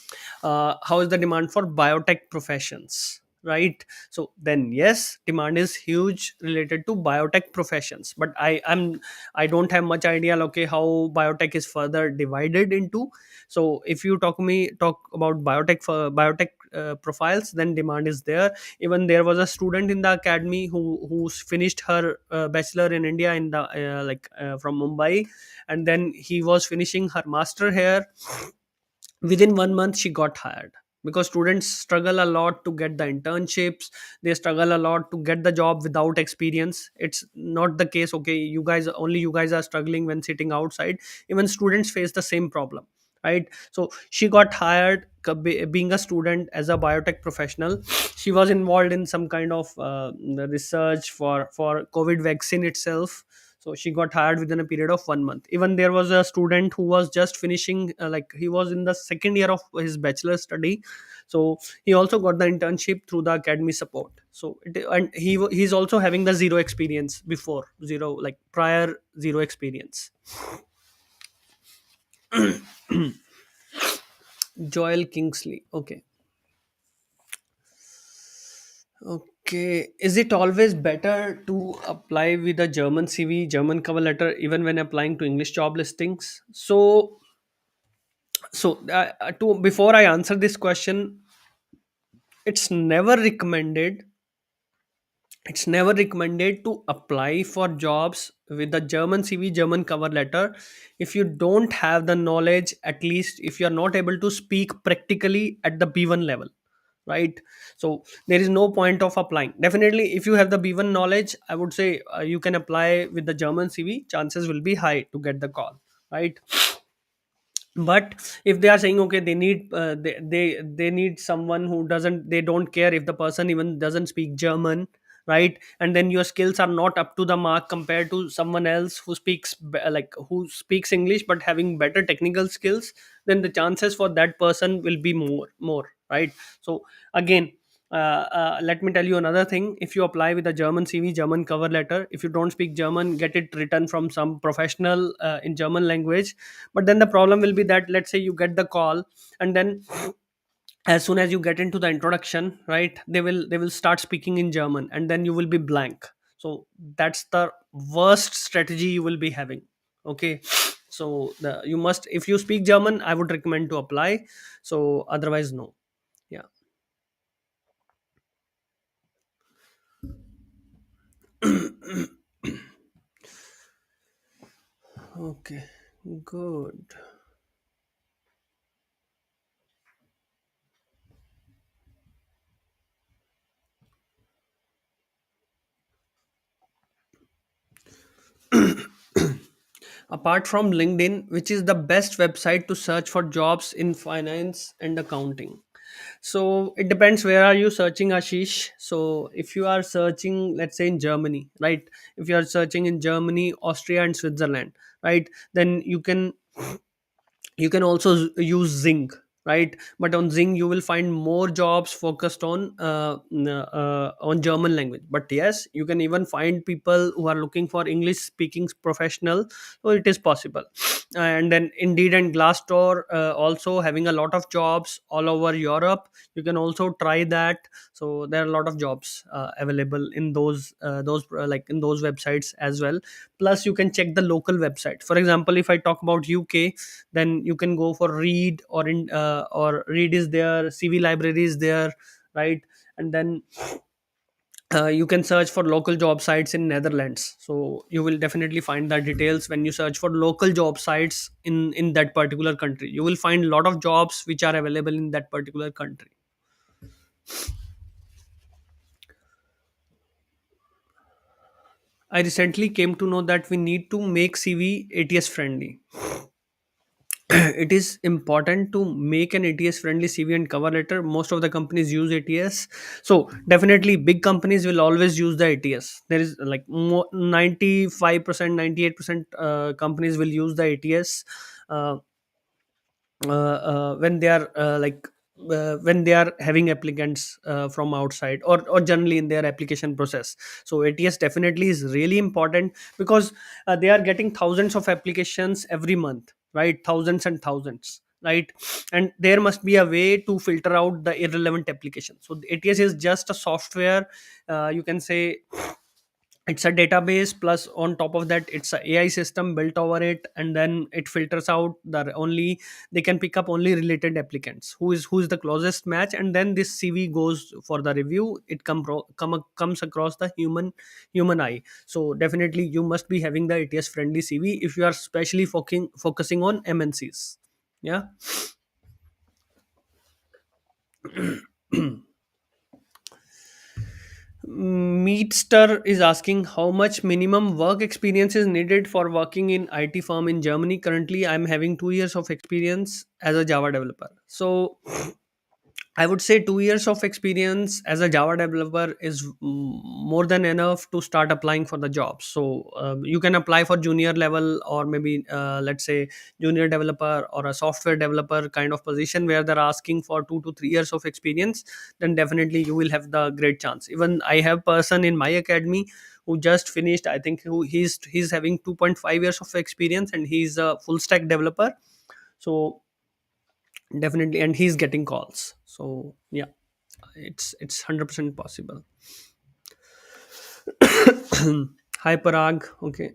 how is the demand for biotech professions? Right. So then yes, demand is huge related to biotech professions. But I don't have much idea. Okay, how biotech is further divided into. So if you talk about biotech for biotech profiles, then demand is there. Even there was a student in the academy who finished her bachelor in India, in the from Mumbai, and then he was finishing her master here. Within 1 month she got hired, because students struggle a lot to get the internships. They struggle a lot to get the job without experience. It's not the case, okay, you guys are struggling when sitting outside. Even students face the same problem, right? So she got hired, being a student as a biotech professional. She was involved in some kind of research for COVID vaccine itself. So she got hired within a period of 1 month. Even there was a student who was just finishing, like, he was in the second year of his bachelor study. So he also got the internship through the academy support. So and he's also having the zero experience before, zero, like prior zero experience. Joel Kingsley, okay. Okay, is it always better to apply with a German CV, German cover letter, even when applying to English job listings? To before I answer this question, it's never recommended. It's never recommended to apply for jobs with the German CV, German cover letter, if you don't have the knowledge. At least if you are not able to speak practically at the B1 level, right? So there is no point of applying. Definitely, if you have the B1 knowledge, I would say you can apply with the German CV. Chances will be high to get the call, right? But if they are saying, okay, they need they need someone who doesn't, they don't care if the person even doesn't speak German, right? And then your skills are not up to the mark compared to someone else who speaks who speaks English but having better technical skills, then the chances for that person will be more, right? So again, let me tell you another thing. If you apply with a German CV, German cover letter, if you don't speak German, get it written from some professional in German language. But then the problem will be that, let's say you get the call, and then as soon as you get into the introduction, right, they will start speaking in German, and then you will be blank. So that's the worst strategy you will be having. Okay. So you must, if you speak German, I would recommend to apply. So otherwise, no. Yeah. Okay, good. Apart from LinkedIn, which is the best website to search for jobs in finance and accounting? So it depends, where are you searching, Ashish? So if you are searching, let's say, in Germany, right? If you are searching in Germany, Austria, and Switzerland, right, then you can also use Zing. right? But on Zing you will find more jobs focused on German language. But yes, you can even find people who are looking for English speaking professional, so it is possible. And then Indeed and Glassdoor also having a lot of jobs all over Europe. You can also try that. So there are a lot of jobs available in those like in those websites as well. Plus you can check the local website. For example, if I talk about UK, then you can go for Read, or Read is there, CV library is there, right? And then you can search for local job sites in Netherlands. So you will definitely find the details when you search for local job sites in that particular country. You will find a lot of jobs which are available in that particular country. I recently came to know that we need to make CV ATS friendly. It is important to make an ATS friendly CV and cover letter. Most of the companies use ATS. So definitely big companies will always use the ATS. There is like 95%, 98% companies will use the ATS uh, when they are when they are having applicants from outside, or generally in their application process. So ATS definitely is really important, because they are getting thousands of applications every month, right? Thousands and thousands, right? And there must be a way to filter out the irrelevant applications. So the ATS is just a software, you can say. It's a database, plus on top of that it's a AI system built over it, and then it filters out the only, they can pick up only related applicants, who is the closest match, and then this CV goes for the review. It comes across the human eye. So definitely you must be having the ATS friendly CV if you are especially focusing on MNCs. Yeah. Meatster is asking how much minimum work experience is needed for working in IT firm in Germany. Currently, I'm having 2 years of experience as a Java developer. So I would say 2 years of experience as a Java developer is more than enough to start applying for the job. So you can apply for junior level, or maybe let's say junior developer or a software developer kind of position where they're asking for 2 to 3 years of experience. Then definitely you will have the great chance. Even I have person in my academy who just finished. I think he's having 2.5 years of experience, and he's a full stack developer. So definitely, and he's getting calls. So yeah, it's 100% possible. Hi Parag. Okay.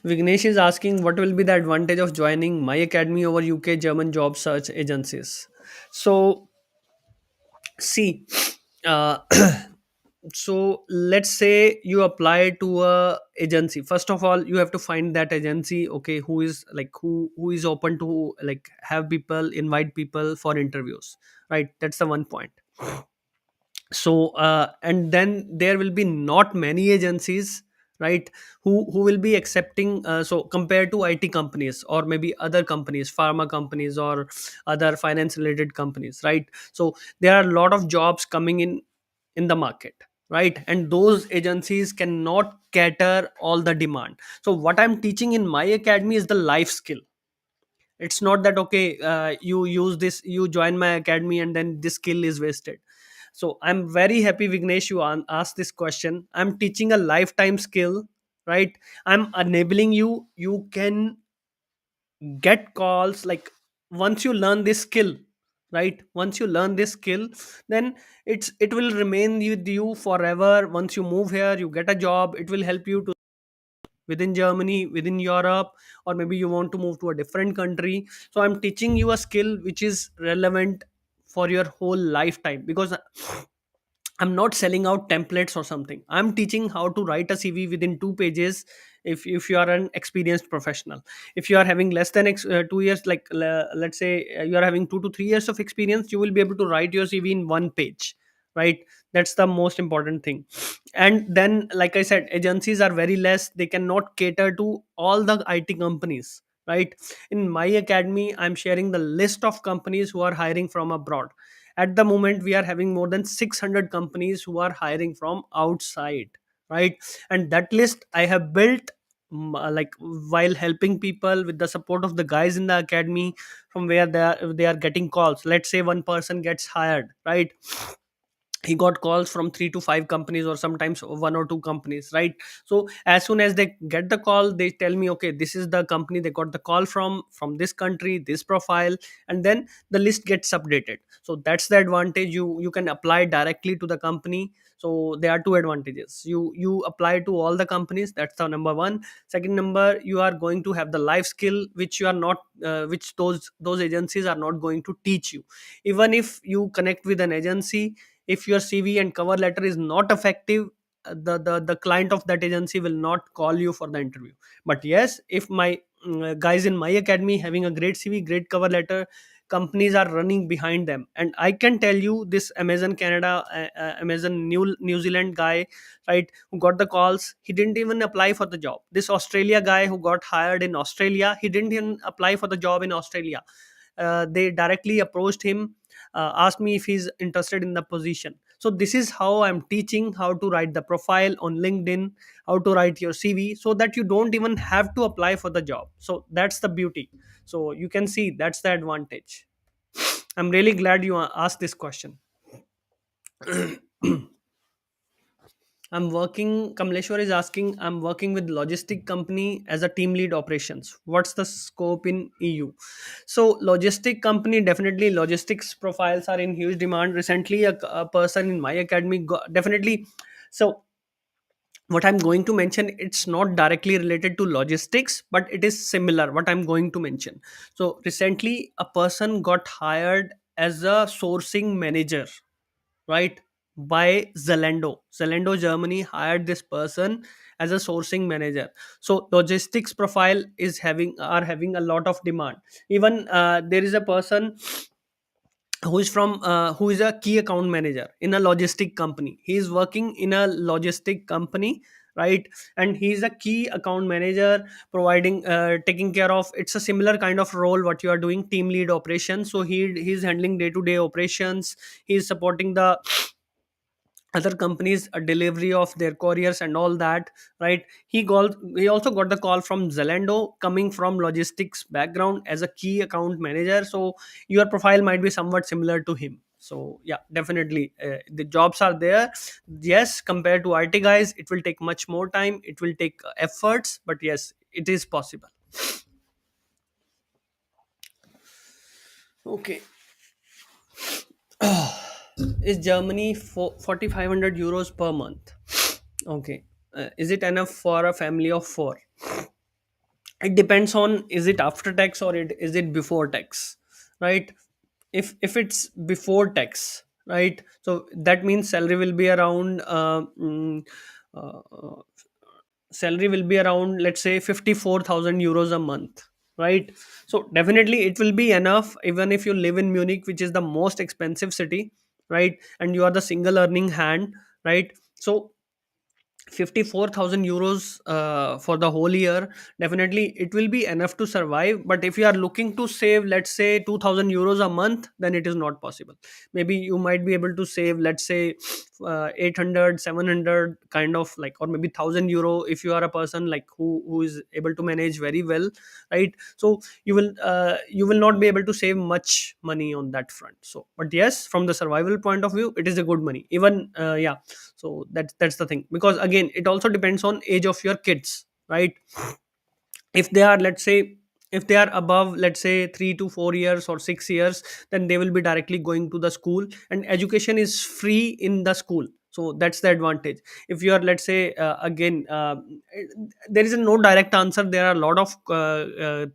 Vignesh is asking what will be the advantage of joining my academy over UK German job search agencies. So see, uh, so let's say you apply to a agency. First of all, you have to find that agency, okay, who is like who is open to like have people, invite people for interviews, right? That's the one point. So and then there will be not many agencies, right, who will be accepting, so compared to IT companies, or maybe other companies, pharma companies, or other finance related companies, right? So there are a lot of jobs coming in the market, right? And those agencies cannot cater all the demand. So what I'm teaching in my academy is the life skill. It's not that, okay, you use this, you join my academy and then this skill is wasted. So I'm very happy, Vignesh, you asked this question. I'm teaching a lifetime skill, right? I'm enabling you. You can get calls like, once you learn this skill, right? Once you learn this skill, then it will remain with you forever. Once you move here, you get a job, it will help you to within Germany, within Europe, or maybe you want to move to a different country. So I'm teaching you a skill which is relevant for your whole lifetime, because I'm not selling out templates or something. I'm teaching how to write a CV within 2 pages. If you are an experienced professional, if you are having less than 2 years, like let's say you are having 2 to 3 years of experience, you will be able to write your CV in 1 page, right? That's the most important thing. And then, like I said, agencies are very less. They cannot cater to all the IT companies, right? In my academy, I'm sharing the list of companies who are hiring from abroad. At the moment we are having more than 600 companies who are hiring from outside, right? And that list I have built like while helping people with the support of the guys in the academy, from where they are getting calls. Let's say one person gets hired, right? He got calls from 3 to 5 companies, or sometimes 1 or 2 companies, right? So as soon as they get the call, they tell me, okay, this is the company they got the call from this country, this profile, and then the list gets updated. So that's the advantage. You can apply directly to the company. So there are two advantages. You apply to all the companies, that's the number one. Second number, you are going to have the life skill which you are not which those agencies are not going to teach you. Even if you connect with an agency, if your CV and cover letter is not effective, the client of that agency will not call you for the interview. But yes, if my guys in my academy having a great CV, great cover letter, companies are running behind them. And I can tell you, this Amazon Canada, Amazon New Zealand guy, right, who got the calls, he didn't even apply for the job. This Australia guy who got hired in Australia, he didn't even apply for the job in Australia. They directly approached him, asked me if he's interested in the position. So this is how I'm teaching how to write the profile on LinkedIn, how to write your CV, so that you don't even have to apply for the job. So that's the beauty. So you can see that's the advantage. I'm really glad you asked this question. Kamleshwar is asking, I'm working with logistic company as a team lead operations. What's the scope in EU? So logistic company, definitely logistics profiles are in huge demand. Recently, a person in my academy definitely. So what I'm going to mention, it's not directly related to logistics, but it is similar what I'm going to mention. So recently, a person got hired as a sourcing manager, right, by Zalando Germany hired this person as a sourcing manager. So logistics profile is having a lot of demand. Even there is a person who is a key account manager in a logistic company. He is working in a logistic company, right? And he is a key account manager, providing taking care of, it's a similar kind of role what you are doing, team lead operations. So he's handling day to day operations. He is supporting the other companies, a delivery of their couriers and all that, right? He also got the call from Zalando, coming from logistics background as a key account manager. So your profile might be somewhat similar to him. So yeah, definitely the jobs are there. Yes, compared to IT guys, it will take much more time, it will take efforts, but yes, it is possible. Okay. Is Germany for 4500 euros per month? Okay. Is it enough for a family of four? It depends on, is it after tax or is it before tax, right? If it's before tax, right, so that means uh, salary will be around, let's say, 54,000 euros a month, right? So definitely it will be enough, even if you live in Munich, which is the most expensive city, right? And you are the single earning hand, right? So 54,000 euros for the whole year, definitely it will be enough to survive. But if you are looking to save, let's say, 2,000 euros a month, then it is not possible. Maybe you might be able to save, let's say, 800 kind of, like, or maybe 1,000 euro, if you are a person like who is able to manage very well, right? So you will not be able to save much money on that front. So but yes, from the survival point of view, it is a good money. Even yeah. So that's the thing, because again, it also depends on age of your kids, right? If they are, let's say, if they are above, let's say, 3 to 4 years or 6 years, then they will be directly going to the school, and education is free in the school. So that's the advantage. If you are, let's say, again, there is a no direct answer. There are a lot of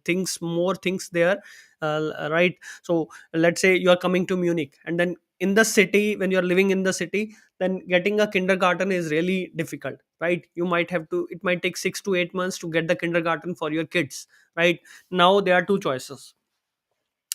things, more things there, right? So let's say you are coming to Munich, and then in the city, when you are living in the city, then getting a kindergarten is really difficult, right? You might have to, it might take 6 to 8 months to get the kindergarten for your kids, right? Now there are two choices.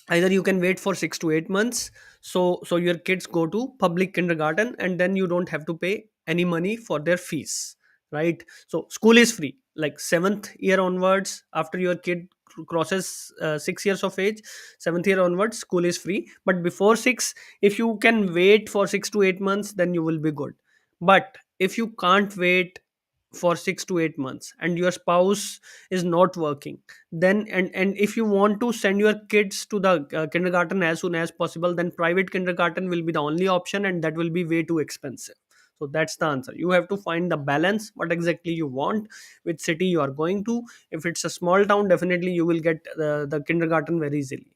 Either you can wait for 6 to 8 months, so your kids go to public kindergarten, and then you don't have to pay any money for their fees, right? So school is free, like 7th year onwards, after your kid crosses 6 years of age, 7th year onwards, school is free. But before 6, if you can wait for 6 to 8 months, then you will be good. But if you can't wait, for 6 to 8 months and your spouse is not working, then and if you want to send your kids to the kindergarten as soon as possible, then private kindergarten will be the only option, and that will be way too expensive. So that's the answer. You have to find the balance, what exactly you want, which city you are going to. If it's a small town, definitely you will get the kindergarten very easily.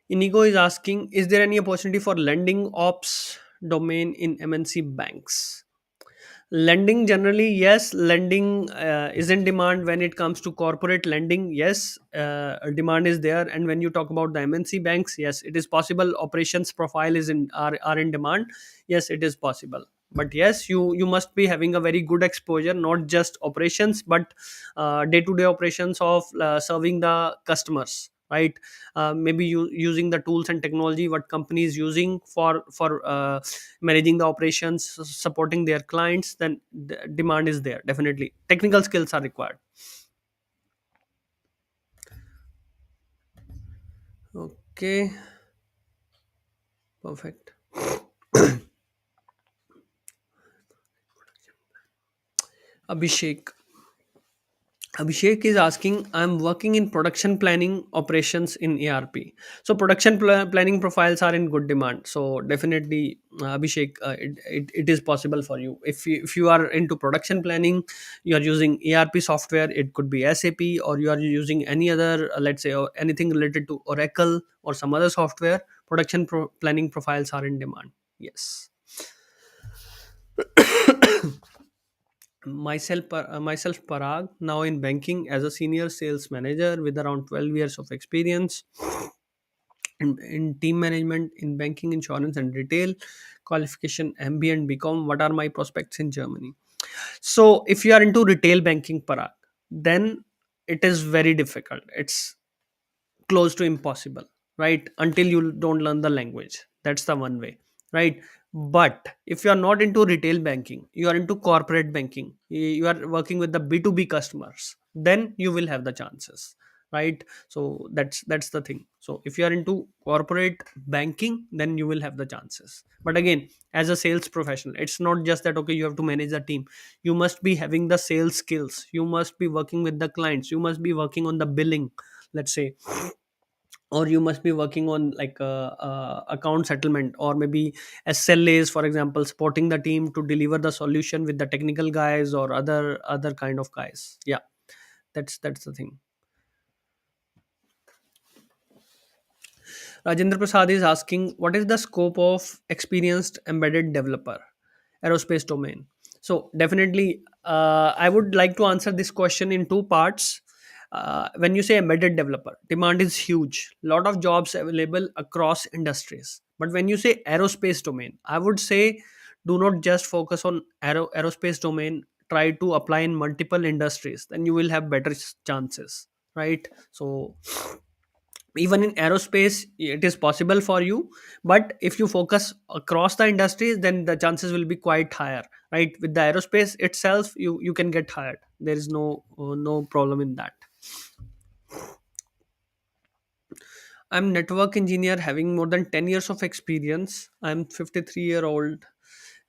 Inigo is asking, is there any opportunity for lending ops domain in MNC banks? Lending generally, yes. Lending is in demand when it comes to corporate lending. Yes, demand is there. And when you talk about the MNC banks, yes, it is possible. Operations profile is in are in demand. Yes, it is possible. But yes, you must be having a very good exposure, not just operations, but day to day operations of serving the customers, right? Maybe you using the tools and technology what company is using for managing the operations, supporting their clients, then the demand is there. Definitely technical skills are required. Okay, perfect. Abhishek. Abhishek is asking, I'm working in production planning operations in ERP. So production planning profiles are in good demand. So definitely, Abhishek, it is possible for you. If you are into production planning, you are using ERP software. It could be SAP, or you are using any other, let's say, or anything related to Oracle or some other software. Production planning profiles are in demand. Yes. Myself Parag, now in banking as a senior sales manager with around 12 years of experience in team management in banking, insurance and retail. Qualification MBA and BCom. What are my prospects in Germany? So if you are into retail banking, Parag, then it is very difficult. It's close to impossible, right? Until you don't learn the language. That's the one way, right? But if you are not into retail banking, you are into corporate banking, you are working with the B2B customers, then you will have the chances, right? So that's the thing. So if you are into corporate banking, then you will have the chances. But again, as a sales professional, it's not just that okay, you have to manage a team. You must be having the sales skills, you must be working with the clients, you must be working on the billing, let's say, or you must be working on like account settlement, or maybe SLAs, for example, supporting the team to deliver the solution with the technical guys or other kind of guys. Yeah, that's the thing. Rajendra Prasad is asking, what is the scope of experienced embedded developer, aerospace domain? So definitely, I would like to answer this question in two parts. When you say embedded developer, demand is huge. Lot of jobs available across industries. But when you say aerospace domain, I would say do not just focus on aerospace domain. Try to apply in multiple industries. Then you will have better chances, right? So even in aerospace it is possible for you, but if you focus across the industries, then the chances will be quite higher, right? With the aerospace itself, you can get hired. There is no problem in that. I'm network engineer having more than 10 years of experience. I'm 53-year-old.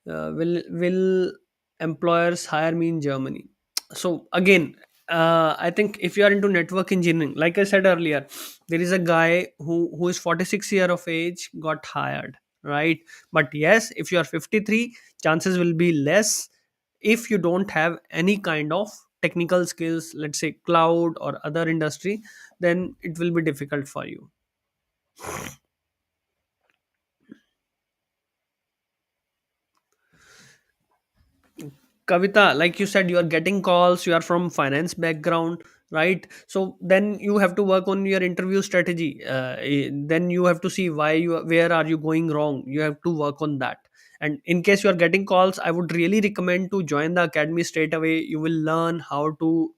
Will employers hire me in Germany? So again, I think if you are into network engineering, like I said earlier, there is a guy who is 46 year of age got hired, right? But yes, if you are 53, chances will be less. If you don't have any kind of technical skills, let's say cloud or other industry, then it will be difficult for you. Kavita, like you said, you are getting calls, you are from finance background, right? So then you have to work on your interview strategy. Then you have to see where are you going wrong. You have to work on that. And in case you are getting calls, I would really recommend to join the academy straight away. You will learn how to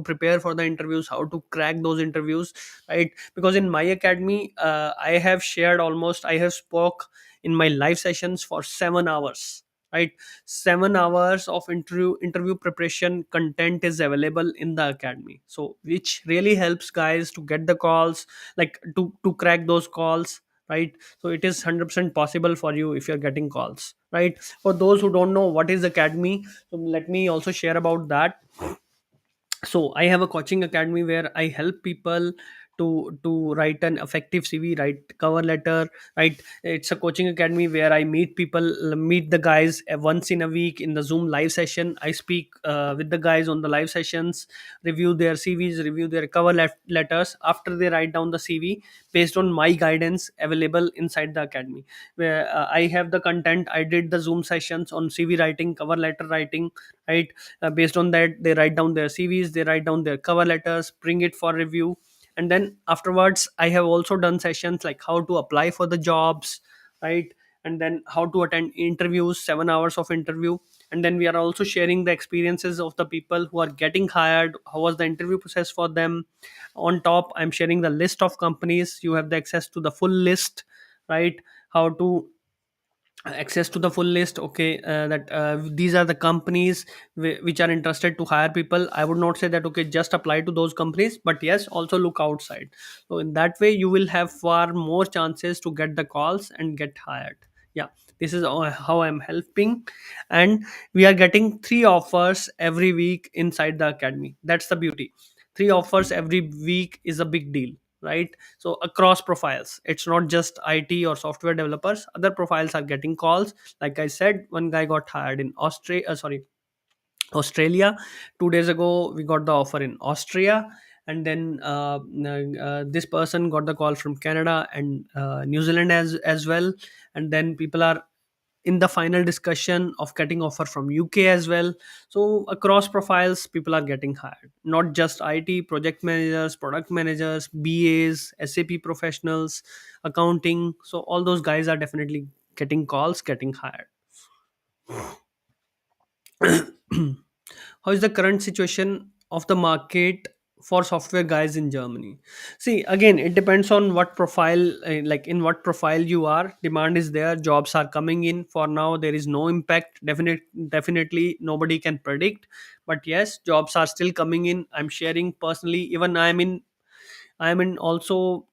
prepare for the interviews, how to crack those interviews, right? Because in my academy, I have spoke in my live sessions for 7 hours, right? 7 hours of interview preparation content is available in the academy, so which really helps guys to get the calls, like to crack those calls, right? So it is 100% possible for you if you're getting calls, right? For those who don't know what is academy, so let me also share about that. So I have a coaching academy where I help people to write an effective CV, write cover letter, right? It's a coaching academy where I meet people, meet the guys once in a week in the Zoom live session. I speak with the guys on the live sessions, review their CVs, review their cover letters after they write down the CV based on my guidance available inside the academy, where I have the content. I did the Zoom sessions on CV writing, cover letter writing, right? Based on that, they write down their CVs, they write down their cover letters, bring it for review. And then afterwards, I have also done sessions like how to apply for the jobs, right? And then how to attend interviews, 7 hours of interview. And then we are also sharing the experiences of the people who are getting hired, how was the interview process for them. On top, I'm sharing the list of companies, you have the access to the full list, right? How to access to the full list, okay? That these are the companies which are interested to hire people. I would not say that okay, just apply to those companies, but yes, also look outside. So in that way you will have far more chances to get the calls and get hired. Yeah, this is how I'm helping. And we are getting 3 offers every week inside the academy. That's the beauty. 3 offers every week is a big deal, right? So across profiles, it's not just IT or software developers, other profiles are getting calls. Like I said, one guy got hired in Australia. 2 days ago we got the offer in Austria. And then this person got the call from Canada and New Zealand as well. And then people are in the final discussion of getting offer from UK as well. So across profiles people are getting hired, not just IT, project managers, product managers, BAs, SAP professionals, accounting. So all those guys are definitely getting calls, getting hired. How is the current situation of the market for software guys in Germany? See, again, it depends on what profile, like in what profile you are. Demand is there, jobs are coming in. For now there is no impact. Definitely nobody can predict, but yes, jobs are still coming in. I'm sharing personally, even I'm in also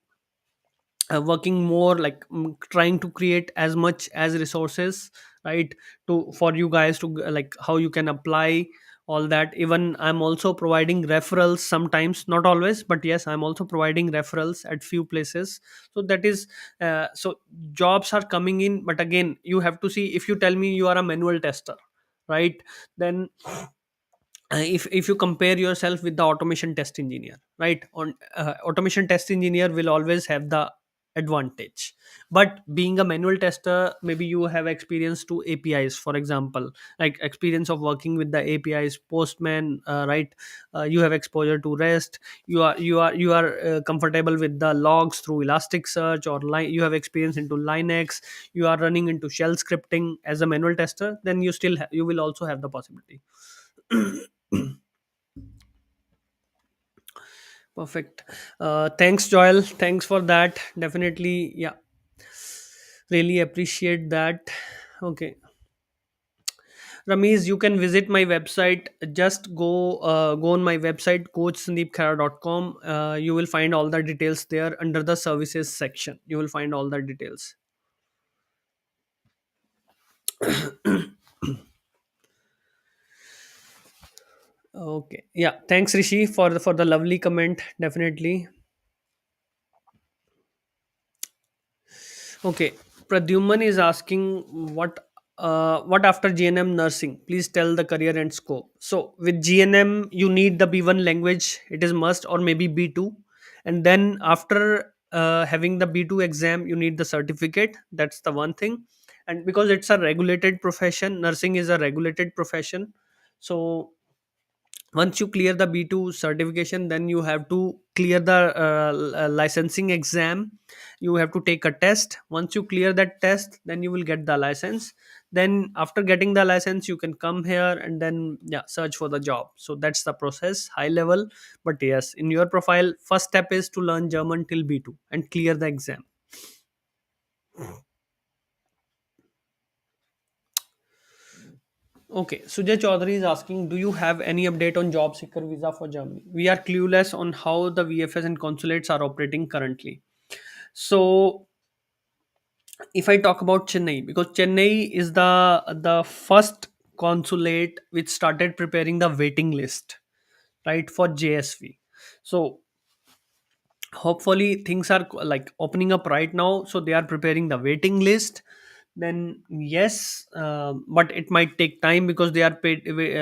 working more like trying to create as much as resources, right? To for you guys to like how you can apply all that. Even I'm also providing referrals sometimes, not always, but yes, I'm also providing referrals at few places. So that is so jobs are coming in. But again, you have to see, if you tell me you are a manual tester, right? Then if you compare yourself with the automation test engineer, right? On automation test engineer will always have the advantage. But being a manual tester, maybe you have experience to APIs, for example, like experience of working with the APIs, Postman, right? You have exposure to REST. You are comfortable with the logs through Elasticsearch, or you have experience into Linux. You are running into shell scripting as a manual tester. Then you will also have the possibility. Perfect. Thanks, Joel. Thanks for that. Definitely, yeah. Really appreciate that. Okay, Ramesh, you can visit my website. Just go on my website, coachsandeepkhara.com. You will find all the details there under the services section. You will find all the details. Okay. Yeah. Thanks, Rishi, for the lovely comment. Definitely. Okay, Pradyuman is asking what after GNM Nursing? Please tell the career and scope. So with GNM, you need the B1 language. It is must, or maybe B2, and then after having the B2 exam, you need the certificate. That's the one thing, and because it's a regulated profession, nursing is a regulated profession. So once you clear the B2 certification, then you have to clear the licensing exam. You have to take a test. Once you clear that test, then you will get the license. Then after getting the license, you can come here and then, yeah, search for the job. So that's the process, high level. But yes, in your profile, first step is to learn German till B2 and clear the exam. Okay, Sujay Chaudhary is asking, do you have any update on job seeker visa for Germany? We are clueless on how the VFS and consulates are operating currently. So If I talk about Chennai, because Chennai is the first consulate which started preparing the waiting list, right, for JSV. So hopefully things are like opening up right now, so they are preparing the waiting list. Then yes, but it might take time because they are paid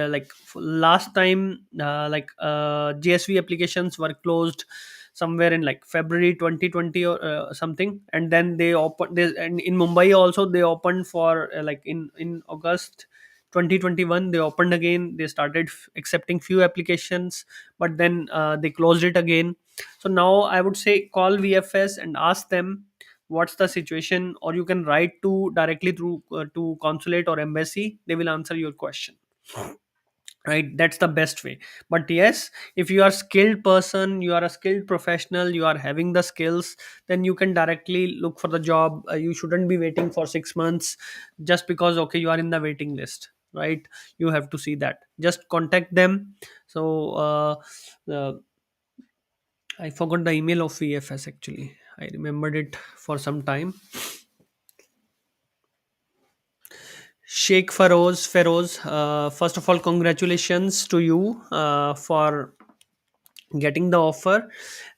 like last time, GSV applications were closed somewhere in like February 2020 or something, and then they opened this, and in Mumbai also they opened for like in August 2021 they opened again. They started accepting few applications, but then they closed it again. So now I would say call VFS and ask them what's the situation, or you can write to directly through to consulate or embassy. They will answer your question, right? That's the best way. But yes, if you are skilled person, you are a skilled professional, you are having the skills, then you can directly look for the job. You shouldn't be waiting for 6 months just because okay you are in the waiting list, right? You have to see that, just contact them. So uh, I forgot the email of VFS actually. I remembered it for some time. Sheikh Feroz, first of all, congratulations to you for getting the offer.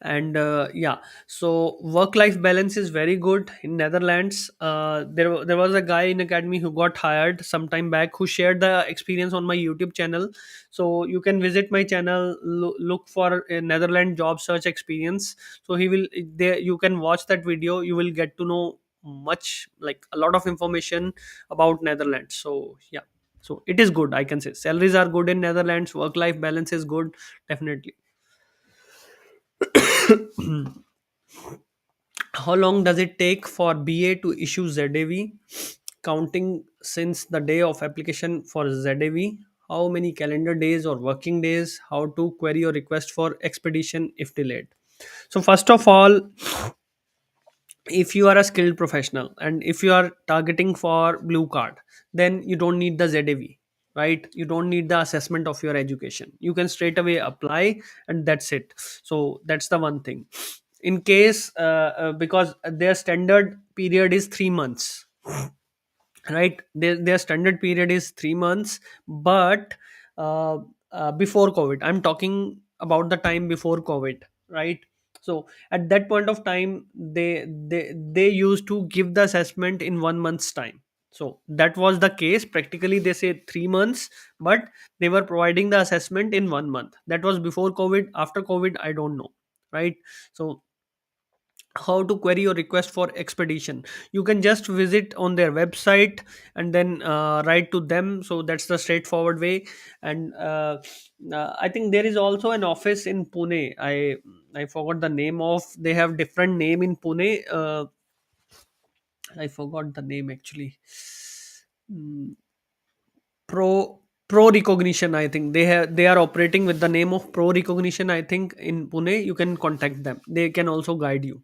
And yeah, so work life balance is very good in Netherlands. There was a guy in academy who got hired some time back who shared the experience on my YouTube channel. So you can visit my channel, look for a Netherlands job search experience. So he will there, you can watch that video, you will get to know much, like a lot of information about Netherlands. So yeah, so it is good, I can say salaries are good in Netherlands, work life balance is good, definitely. How long does it take for BA to issue ZAV? Counting since the day of application for ZAV. How many calendar days or working days? How to query your request for expedition if delayed? So first of all, if you are a skilled professional and if you are targeting for blue card, then you don't need the ZAV, right? You don't need the assessment of your education, you can straight away apply, and that's it. So that's the one thing. In case because their standard period is 3 months, right? Their standard period is 3 months. But uh, before COVID, I'm talking about the time before COVID, right? So at that point of time, they used to give the assessment in 1 month's time. So that was the case. Practically they say 3 months, but they were providing the assessment in 1 month. That was before COVID. After COVID, I don't know, right? So how to query your request for expedition, you can just visit on their website and then write to them. So that's the straightforward way. And I think there is also an office in Pune. I forgot the name of, they have different name in Pune. I forgot the name actually. Mm, pro recognition, I think they are operating with the name of pro recognition, I think, in Pune. You can contact them, they can also guide you.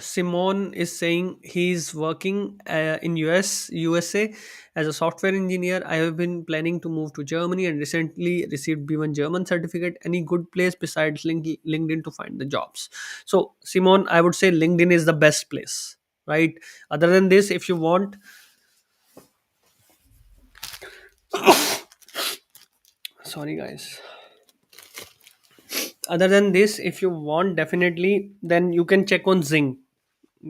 Simon is saying he's working in USA as a software engineer. I have been planning to move to Germany and recently received B1 German certificate. Any good place besides LinkedIn to find the jobs? So Simon, I would say LinkedIn is the best place, right? Other than this, if you want, sorry guys. Other than this, if you want, definitely, then you can check on Zing,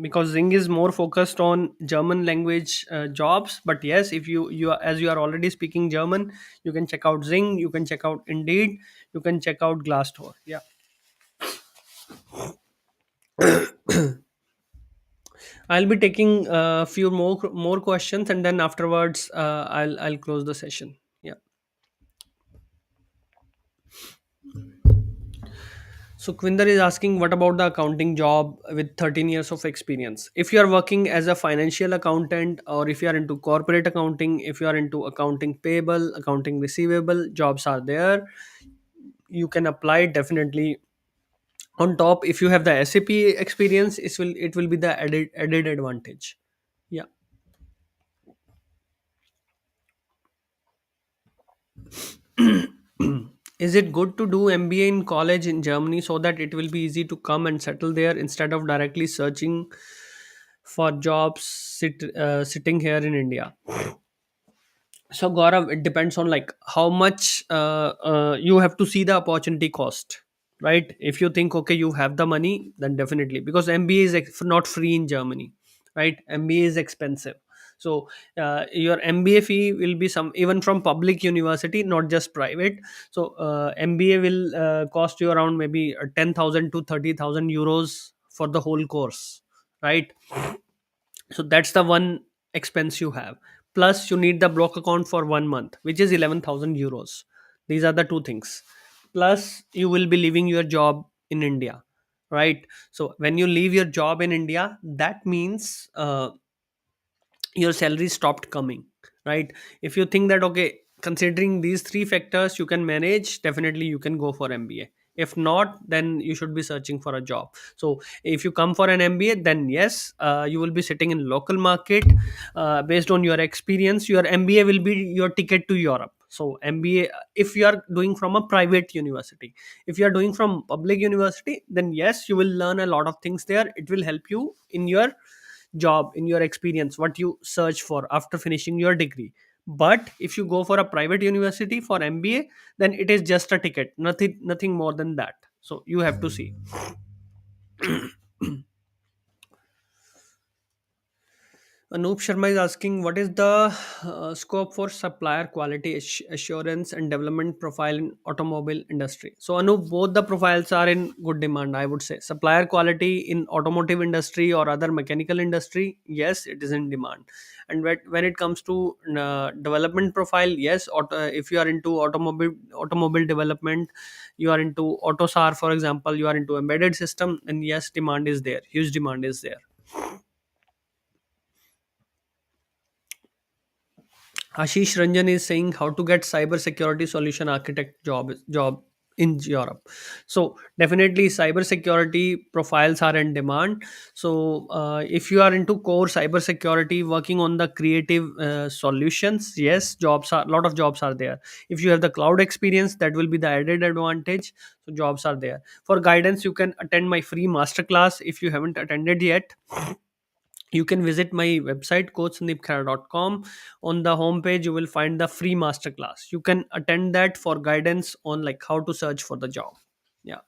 because Zing is more focused on German language jobs. But yes, if you are, as you are already speaking German, you can check out Zing, you can check out Indeed, you can check out Glassdoor. Yeah, I'll be taking a few more questions, and then afterwards I'll close the session. Yeah. So Kvinder is asking, what about the accounting job with 13 years of experience? If you are working as a financial accountant, or if you are into corporate accounting, if you are into accounting payable, accounting receivable, jobs are there. You can apply definitely. On top, if you have the SAP experience, it will be the added advantage. Yeah. Is it good to do MBA in college in Germany so that it will be easy to come and settle there instead of directly searching for jobs sitting here in India? So Gaurav, it depends on like how much you have to see the opportunity cost, right? If you think okay, you have the money, then definitely, because MBA is not free in Germany, right? MBA is expensive. So your MBA fee will be some, even from public university, not just private. So MBA will cost you around maybe 10,000 to 30,000 euros for the whole course, right? So that's the one expense you have. Plus you need the block account for 1 month, which is 11,000 euros. These are the two things. Plus you will be leaving your job in India, right? So when you leave your job in India, that means your salary stopped coming, right? If you think that okay, considering these three factors you can manage, definitely you can go for MBA. If not, then you should be searching for a job. So if you come for an MBA, then yes, you will be sitting in local market. Based on your experience, your MBA will be your ticket to Europe. So MBA, if you are doing from a private university, if you are doing from public university, then yes, you will learn a lot of things there. It will help you in your job, in your experience, what you search for after finishing your degree. But if you go for a private university for MBA, then it is just a ticket, nothing more than that. So you have to see. Anoop Sharma is asking, what is the scope for supplier quality assurance and development profile in automobile industry? So Anoop, both the profiles are in good demand. I would say supplier quality in automotive industry or other mechanical industry, yes, it is in demand. And when it comes to development profile, yes, if you are into automobile development, you are into AutoSAR, for example, you are into embedded system, and yes, demand is there, huge demand is there. Ashish Ranjan is saying how to get cyber security solution architect job in Europe. So definitely cyber security profiles are in demand. So if you are into core cyber security, working on the creative solutions, yes, jobs are, lot of jobs are there. If you have the cloud experience, that will be the added advantage. So jobs are there. For guidance, you can attend my free masterclass if you haven't attended yet. You can visit my website coachsandeepkhara.com. On the homepage you will find the free masterclass. You can attend that for guidance on like how to search for the job. Yeah.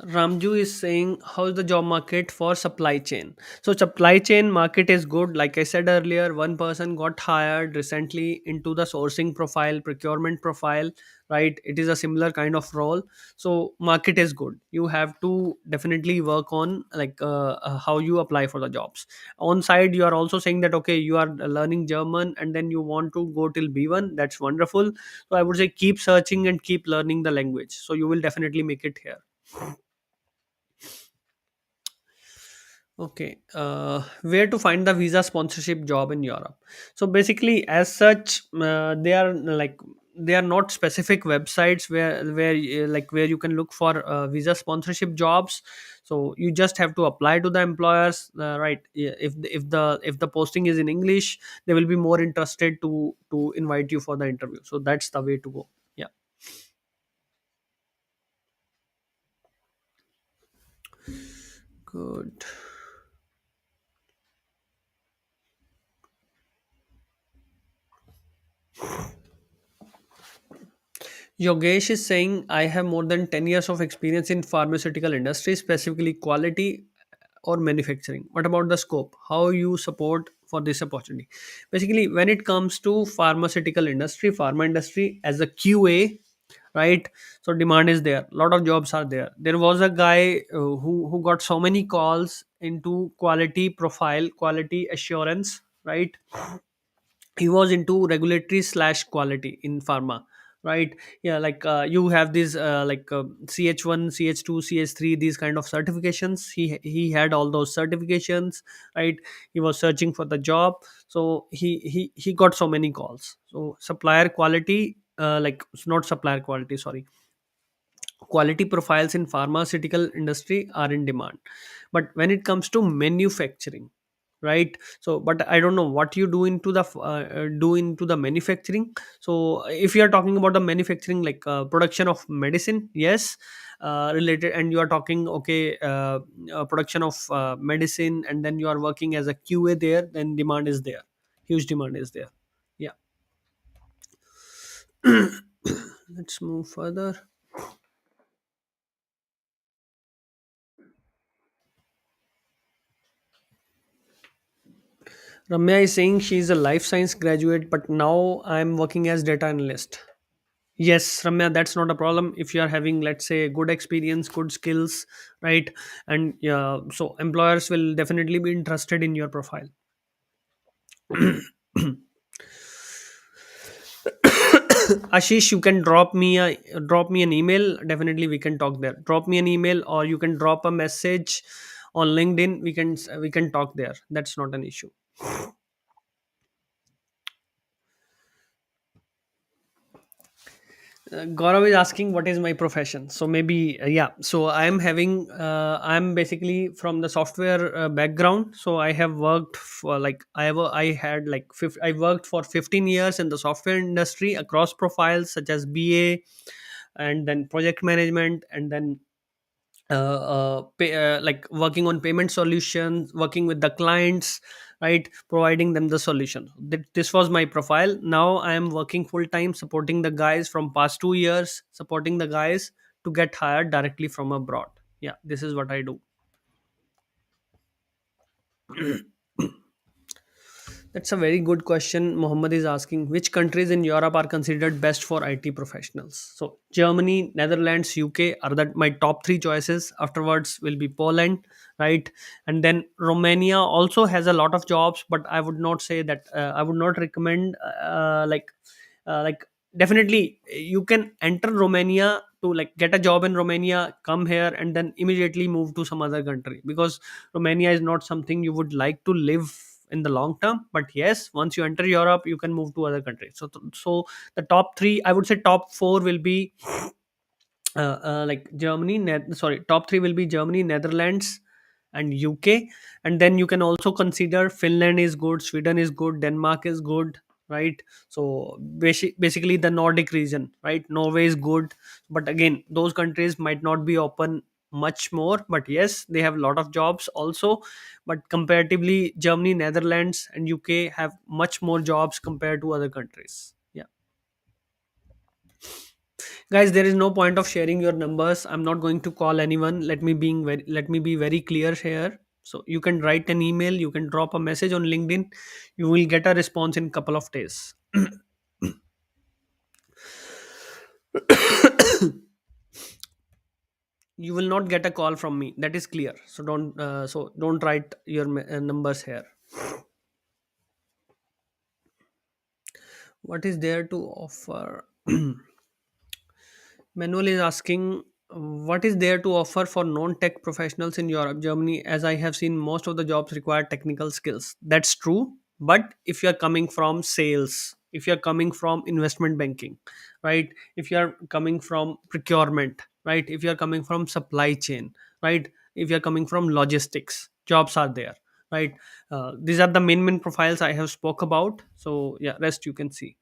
Ramju is saying, how's the job market for supply chain? So supply chain market is good. Like I said earlier, one person got hired recently into the sourcing profile, procurement profile, right? It is a similar kind of role. So market is good. You have to definitely work on like how you apply for the jobs. On side, you are also saying that okay, you are learning German and then you want to go till B1. That's wonderful. So I would say keep searching and keep learning the language. So you will definitely make it here. Okay, where to find the visa sponsorship job in Europe? So basically, as such, they are like they are not specific websites where you can look for visa sponsorship jobs. So you just have to apply to the employers, right? If the posting is in English, they will be more interested to invite you for the interview. So that's the way to go. Yeah, good. Yogesh is saying, I have more than 10 years of experience in pharmaceutical industry, specifically quality or manufacturing. What about the scope? How you support for this opportunity? Basically, when it comes to pharmaceutical industry, pharma industry as a QA, right? So demand is there. A lot of jobs are there. There was a guy who got so many calls into quality profile, quality assurance, right? He was into regulatory slash quality in pharma, right? Yeah, like you have these ch1, ch2, ch3, these kind of certifications. He had all those certifications, right? He was searching for the job. So he got so many calls. So supplier quality, it's not supplier quality, sorry, quality profiles in pharmaceutical industry are in demand. But when it comes to manufacturing, right? So but I don't know what you do into the do into the manufacturing. So if you are talking about the manufacturing, like production of medicine, yes, related, and you are talking, okay, production of medicine, and then you are working as a QA there, then demand is there, huge demand is there. Yeah. Let's move further. Ramya is saying she's a life science graduate, but now I'm working as data analyst. Yes, Ramya, that's not a problem if you are having, let's say, good experience, good skills, right? And yeah, so employers will definitely be interested in your profile. Ashish, you can drop me an email. Definitely, we can talk there. Drop me an email, or you can drop a message on LinkedIn. We can talk there. That's not an issue. Gaurav is asking what is my profession. So maybe yeah. So I'm basically from the software background. So I have worked for like I had like I worked for 15 years in the software industry across profiles such as BA, and then project management, and then like working on payment solutions, working with the clients, right, providing them the solution. This was my profile. Now I am working full time supporting the guys from past 2 years, supporting the guys to get hired directly from abroad. Yeah, this is what I do. That's a very good question. Muhammad is asking which countries in Europe are considered best for IT professionals. So Germany, Netherlands, UK are my top three choices. Afterwards will be Poland, right? And then Romania also has a lot of jobs, but I would not say that. I would not recommend like definitely you can enter Romania to like get a job in Romania, come here, and then immediately move to some other country, because Romania is not something you would like to live in the long term. But yes, once you enter Europe, you can move to other countries. So the top three, I would say top four will be like sorry, top three will be Germany, Netherlands, and UK. And then you can also consider Finland is good, Sweden is good, Denmark is good, right? So basically the Nordic region, right? Norway is good, but again, those countries might not be open much more, but yes, they have a lot of jobs also. But comparatively, Germany, Netherlands, and UK have much more jobs compared to other countries. Yeah. Guys, there is no point of sharing your numbers. I'm not going to call anyone. Let me be very clear here. So you can write an email, you can drop a message on LinkedIn, you will get a response in couple of days. You will not get a call from me, that is clear. So don't write your numbers here. What is there to offer? Manuel is asking, what is there to offer for non-tech professionals in Europe, Germany, as I have seen most of the jobs require technical skills. That's true. But if you're coming from sales, if you're coming from investment banking, right? If you're coming from procurement, right? If you're coming from supply chain, right? If you're coming from logistics, jobs are there, right? These are the main profiles I have spoke about. So yeah, rest you can see.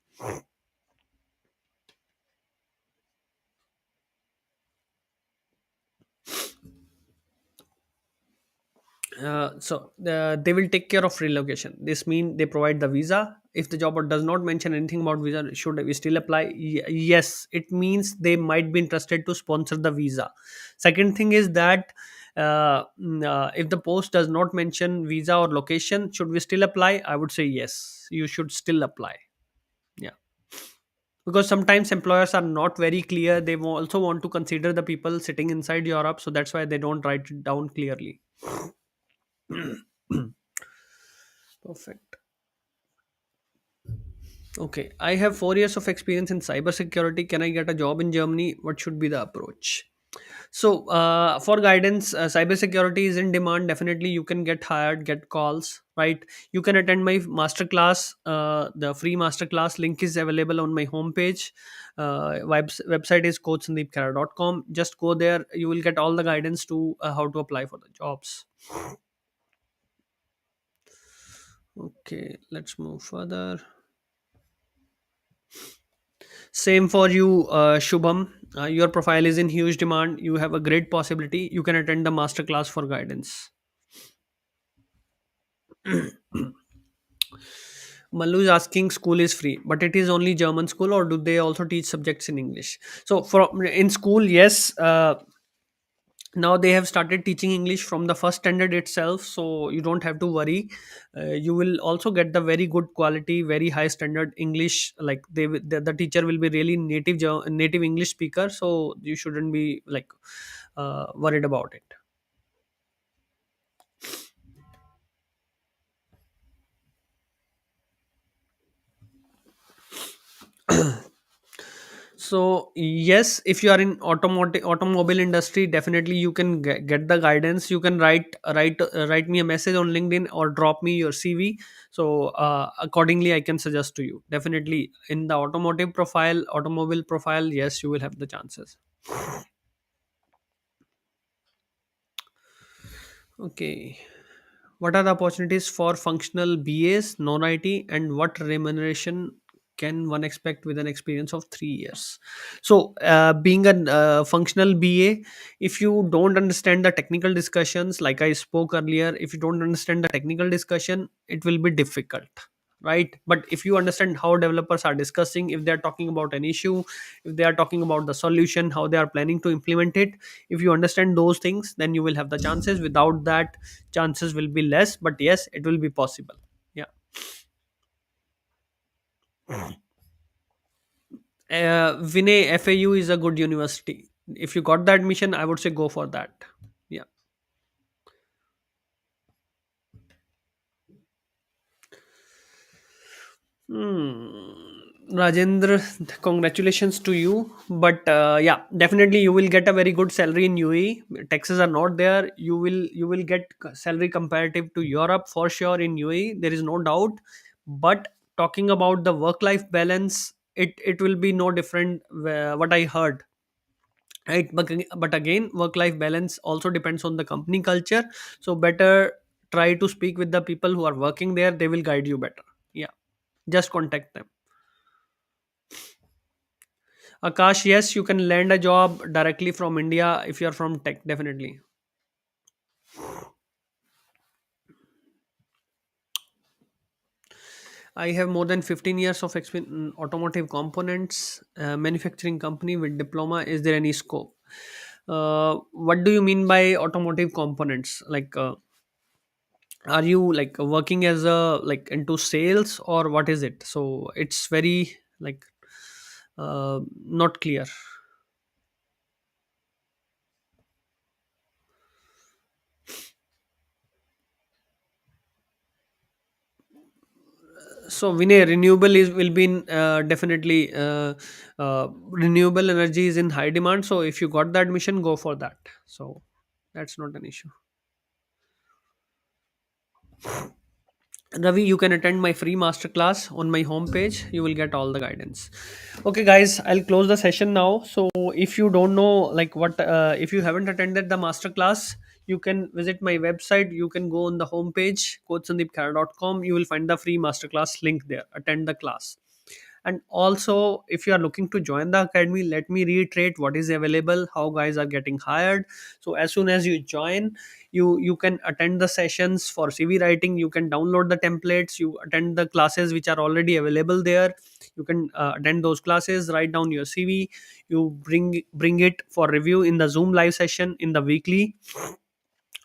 They will take care of relocation. This means they provide the visa. If the job does not mention anything about visa, should we still apply? Yes, it means they might be interested to sponsor the visa. Second thing is that if the post does not mention visa or location, should we still apply? I would say yes, you should still apply. Yeah, because sometimes employers are not very clear. They also want to consider the people sitting inside Europe, so that's why they don't write it down clearly. Perfect. Okay, I have 4 years of experience in cybersecurity. Can I get a job in Germany? What should be the approach? So, for guidance, cybersecurity is in demand. Definitely, you can get hired, get calls, right? You can attend my masterclass. The free masterclass link is available on my homepage. Website is coachsandeepkara.com. Just go there. You will get all the guidance to how to apply for the jobs. Okay, let's move further. Same for you, Shubham. Your profile is in huge demand. You have a great possibility. You can attend the masterclass for guidance. Mallu is asking, school is free, but it is only German school, or do they also teach subjects in English? So, for in school, yes. Now they have started teaching English from the first standard itself, so you don't have to worry. You will also get the very good quality, very high standard English. Like the teacher will be really native English speaker, so you shouldn't be like worried about it. So yes, if you are in automobile industry, definitely you can get the guidance. You can write me a message on LinkedIn or drop me your CV. So accordingly, I can suggest to you. Definitely in the automobile profile, yes, you will have the chances. Okay. What are the opportunities for functional BAs, non IT, and what remuneration can one expect with an experience of 3 years? So, being a functional BA, if you don't understand the technical discussions, like I spoke earlier, if you don't understand the technical discussion, it will be difficult, right? But if you understand how developers are discussing, if they are talking about an issue, if they are talking about the solution, how they are planning to implement it, if you understand those things, then you will have the chances. Without that, chances will be less, but yes, it will be possible. Yeah. Vinay, FAU is a good university. If you got the admission, I would say go for that. Yeah. Hmm. Rajendra, congratulations to you. But yeah, definitely you will get a very good salary in UAE. Taxes are not there. You will get salary comparative to Europe for sure in UAE. There is no doubt. But talking about the work life balance, it will be no different. What I heard, right? But again, work life balance also depends on the company culture. So better try to speak with the people who are working there. They will guide you better. Yeah, just contact them. Akash, yes, you can land a job directly from India if you're from tech, definitely. I have more than 15 years of experience in automotive components, manufacturing company with diploma. Is there any scope? What do you mean by automotive components? Like, are you like working as a like into sales, or what is it? So it's very like not clear. So Vinay, renewable is will be in definitely renewable energy is in high demand. So if you got the admission, go for that. So that's not an issue. Ravi, you can attend my free masterclass on my homepage. You will get all the guidance. Okay, guys, I'll close the session now. So if you don't know, like what, if you haven't attended the masterclass, you can visit my website. You can go on the homepage, coachsandeepkhaira.com. You will find the free masterclass link there. Attend the class. And also, if you are looking to join the academy, let me reiterate what is available, how guys are getting hired. So as soon as you join, you can attend the sessions for CV writing. You can download the templates, you attend the classes which are already available there. You can attend those classes, write down your CV, you bring it for review in the Zoom live session in the weekly.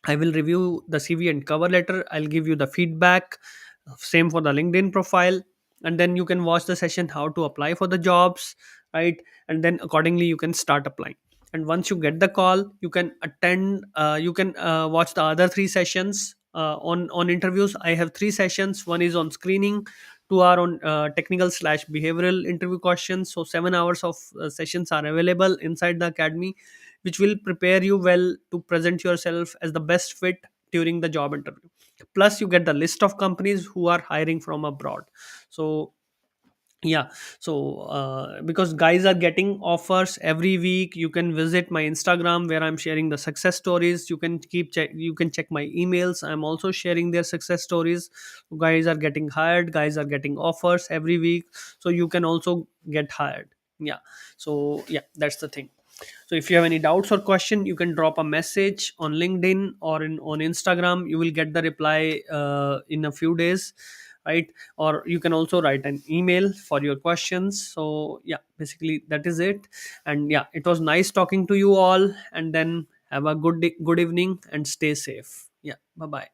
I will review the CV and cover letter. I'll give you the feedback. Same for the LinkedIn profile. And then you can watch the session how to apply for the jobs, right? And then accordingly, you can start applying. And once you get the call, you can attend, you can watch the other three sessions on interviews. I have three sessions. One is on screening, 2 hour on technical slash behavioral interview questions. So 7 hours of sessions are available inside the academy, which will prepare you well to present yourself as the best fit during the job interview. Plus you get the list of companies who are hiring from abroad. So Yeah. So because guys are getting offers every week, you can visit my Instagram where I'm sharing the success stories. You can you can check my emails, I'm also sharing their success stories. Guys are getting hired, guys are getting offers every week, so you can also get hired. Yeah. So yeah, that's the thing. So if you have any doubts or question, you can drop a message on LinkedIn or on Instagram. You will get the reply in a few days, right? Or you can also write an email for your questions. So yeah, basically that is it. And yeah, it was nice talking to you all. And then have a good evening and stay safe. Yeah. Bye bye.